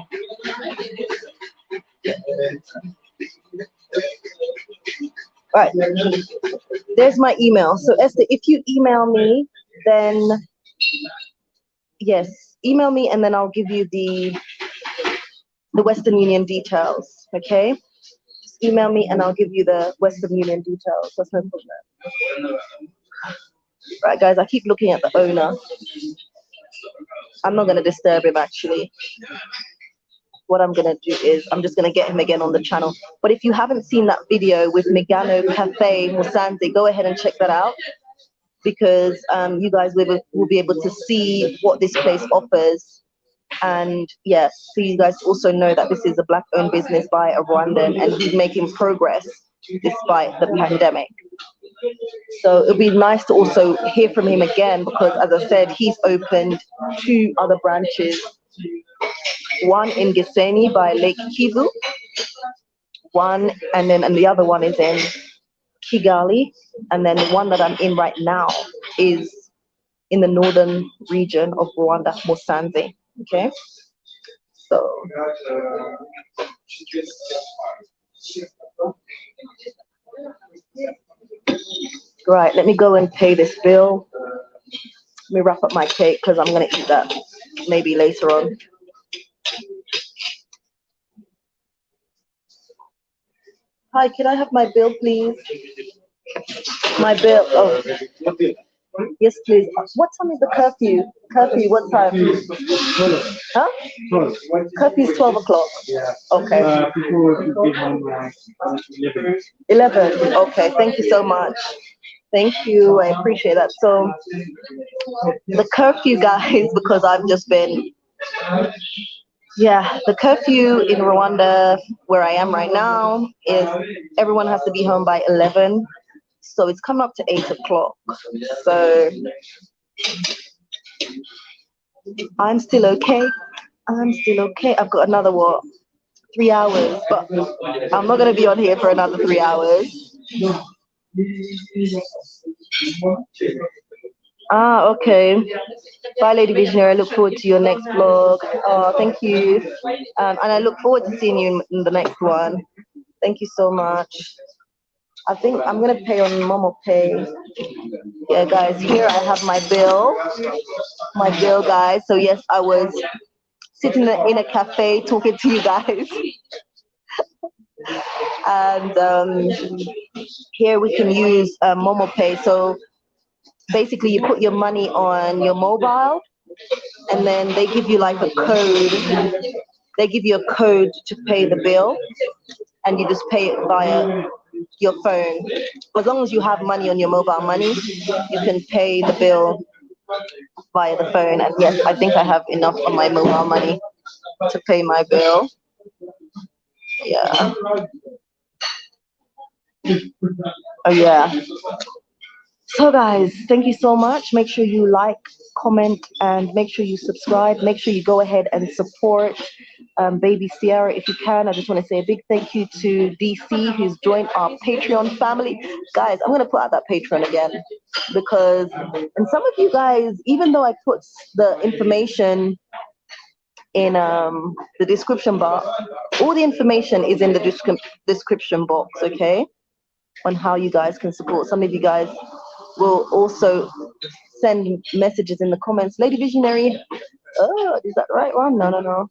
Right, there's my email. So Esther, if you email me, then yes, email me and then I'll give you the Western Union details, okay? Just email me and I'll give you the Western Union details. That's no problem. Right, guys, I keep looking at the owner. I'm not going to disturb him, actually. What I'm going to do is I'm just going to get him again on the channel. But if you haven't seen that video with Megano Cafe Musanze, go ahead and check that out because you guys will be able to see what this place offers. And yes, so you guys also know that this is a Black-owned business by a Rwandan and he's making progress despite the pandemic. So it'll be nice to also hear from him again because, as I said, he's opened 2 other branches. One in Gisenyi by Lake Kivu, and the other one is in Kigali, and then the one that I'm in right now is in the northern region of Rwanda, Musanze. Okay, so right, let me go and pay this bill. Let me wrap up my cake because I'm gonna eat that maybe later on. Hi, can I have my bill, please? My bill. Oh, yes, please. What time is the curfew? Curfew, what time? Huh? Curfew is 12 o'clock. Okay. 11. Okay, thank you so much. Thank you, I appreciate that. So the curfew, guys, because I've just been, the curfew in Rwanda, where I am right now, is everyone has to be home by 11. So it's come up to 8 o'clock. So I'm still okay. I'm still okay. I've got another 3 hours, but I'm not going to be on here for another 3 hours. Ah, okay. Bye, Lady Visionary. I look forward to your next vlog. Oh, thank you. And I look forward to seeing you in the next one. Thank you so much. I think I'm going to pay on Momo Pay. Yeah, guys, here I have my bill. My bill, guys. So, yes, I was sitting in a cafe talking to you guys. And here we can use Momo Pay. So, basically, you put your money on your mobile, and then they give you like a code. They give you a code to pay the bill, and you just pay it via your phone. As long as you have money on your mobile money, you can pay the bill via the phone. And yes, I think I have enough on my mobile money to pay my bill. Yeah. Oh yeah. So guys, thank you so much. Make sure you like, comment, and make sure you subscribe. Make sure you go ahead and support Baby Ciara if you can. I just want to say a big thank you to DC who's joined our Patreon family. Guys, I'm going to put out that Patreon again because, and some of you guys, even though I put the information in the description box, all the information is in the description box, okay, on how you guys can support. Some of you guys will also send messages in the comments. Lady Visionary, oh, is that the right one? No, no, no.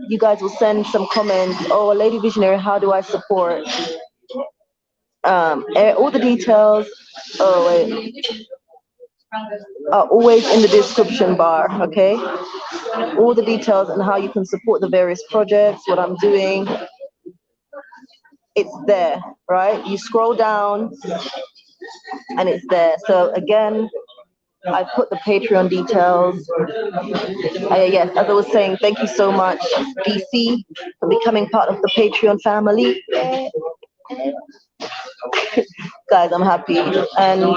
You guys will send some comments. Oh, Lady Visionary, how do I support? All the details. Oh, wait. Are always in the description bar, okay? All the details on how you can support the various projects, what I'm doing. It's there, right? You scroll down and it's there. So again, I put the Patreon details. Yes, as I was saying, thank you so much, DC, for becoming part of the Patreon family. Guys, I'm happy. And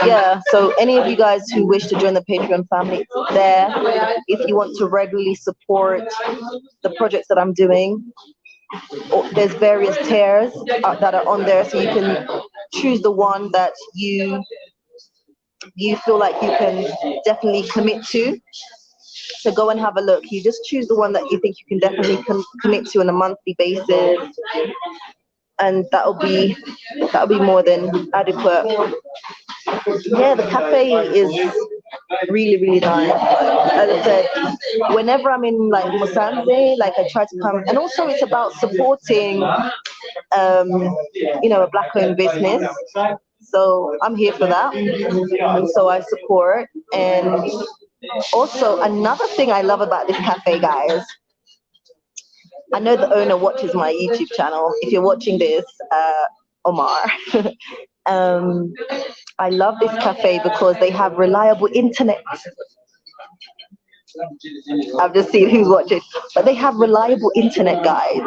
yeah, so any of you guys who wish to join the Patreon family, it's there. If you want to regularly support the projects that I'm doing, there's various tiers that are on there, so you can choose the one that you feel like you can definitely commit to. So go and have a look. You just choose the one that you think you can definitely commit to on a monthly basis, and that'll be more than adequate. Yeah, the cafe is really, really nice. As I said, whenever I'm in like Musanze, like I try to come, and also it's about supporting, a Black-owned business. So I'm here for that, and so I support. And also another thing I love about this cafe, guys. I know the owner watches my YouTube channel. If you're watching this, Omar. I love this cafe because they have reliable internet. I've just seen who's watching, but they have reliable internet, guys.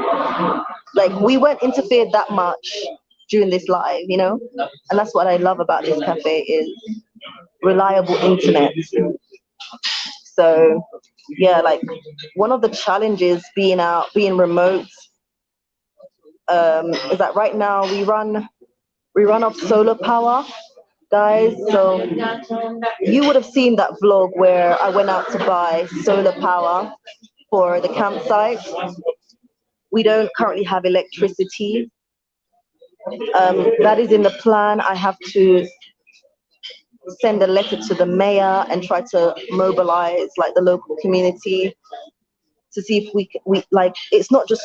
Like, we weren't interfered that much during this live, and that's what I love about this cafe is reliable internet. So yeah, like one of the challenges being remote is that right now we run off solar power, guys. So you would have seen that vlog where I went out to buy solar power for the campsite. We don't currently have electricity. That is in the plan. I have to send a letter to the mayor and try to mobilize like the local community to see if we like, it's not just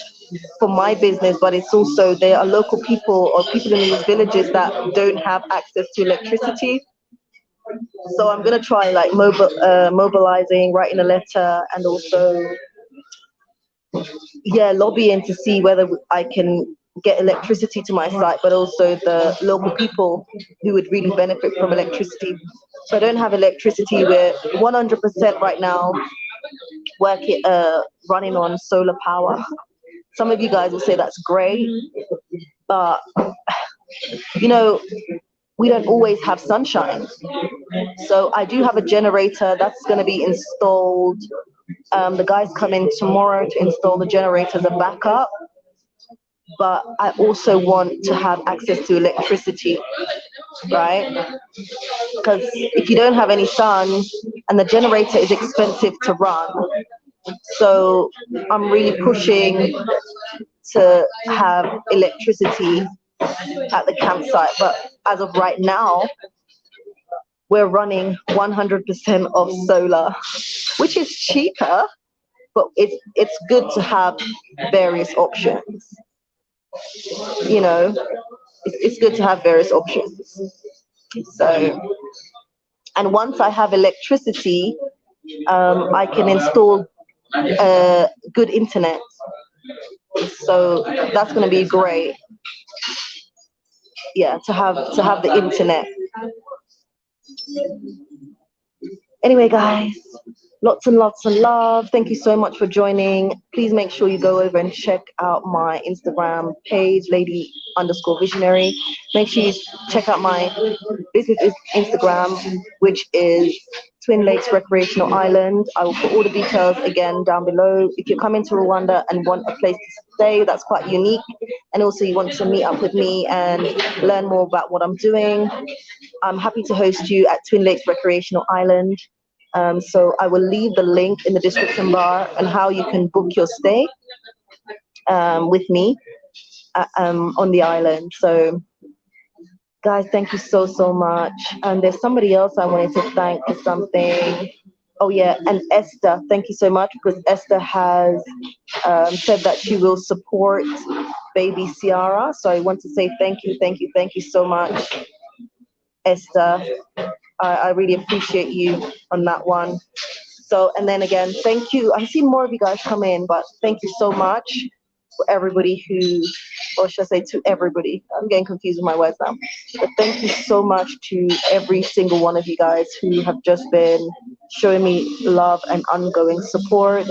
for my business, but it's also there are local people or people in these villages that don't have access to electricity. So I'm gonna try like mobilizing, writing a letter, and also lobbying to see whether I can get electricity to my site, but also the local people who would really benefit from electricity. So I don't have electricity. We're 100% right now running on solar power. Some of you guys will say that's great, but we don't always have sunshine. So I do have a generator that's going to be installed The guys come in tomorrow to install the generator as a backup, but I also want to have access to electricity, right? Because if you don't have any sun and the generator is expensive to run, so I'm really pushing to have electricity at the campsite. But as of right now, we're running 100% of solar, which is cheaper, but it's good to have various options. You know, it's good to have various options. So, and once I have electricity, I can install good internet. So that's going to be great. Yeah, to have the internet. Anyway, guys, lots and lots of love. Thank you so much for joining. Please make sure you go over and check out my Instagram page, lady_visionary. Make sure you check out my business Instagram, which is Twin Lakes Recreational Island. I will put all the details again down below. If you're coming to Rwanda and want a place to stay that's quite unique, and also you want to meet up with me and learn more about what I'm doing, I'm happy to host you at Twin Lakes Recreational Island. So I will leave the link in the description bar on how you can book your stay with me on the island. So guys, thank you so, so much. And there's somebody else I wanted to thank for something. Oh yeah, and Esther, thank you so much, because Esther has said that she will support Baby Ciara. So I want to say thank you so much, Esther. I really appreciate you on that one. So, and then again, thank you. I see more of you guys come in, but thank you so much for everybody who, or should I say to everybody? I'm getting confused with my words now. But thank you so much to every single one of you guys who have just been showing me love and ongoing support.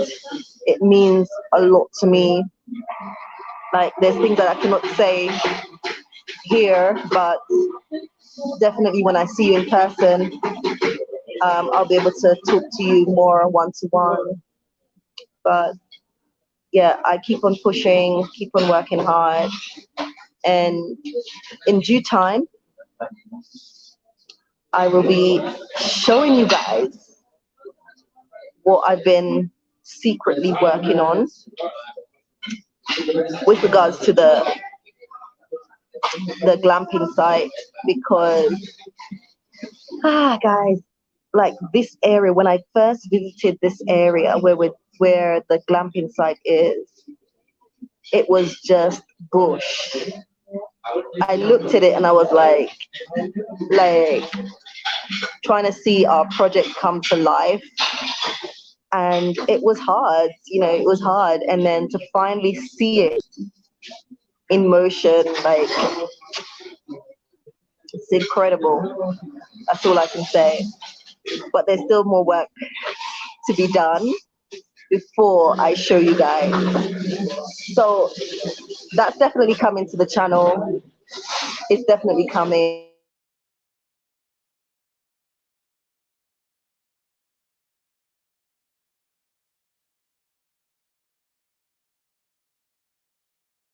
It means a lot to me. Like, there's things that I cannot say here, but definitely when I see you in person, I'll be able to talk to you more one-to-one. But yeah, I keep on pushing, keep on working hard, and in due time, I will be showing you guys what I've been secretly working on with regards to the glamping site, because guys, like this area, when I first visited this area where the glamping site is, it was just bush. I looked at it and I was like trying to see our project come to life, and it was hard, it was hard. And then to finally see it in motion, like, it's incredible. That's all I can say. But there's still more work to be done before I show you guys. So that's definitely coming to the channel. It's definitely coming.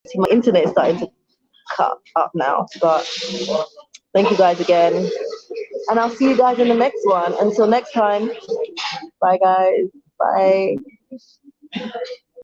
See, my internet is starting to cut up now, but thank you guys again, and I'll see you guys in the next one. Until next time, bye guys, bye.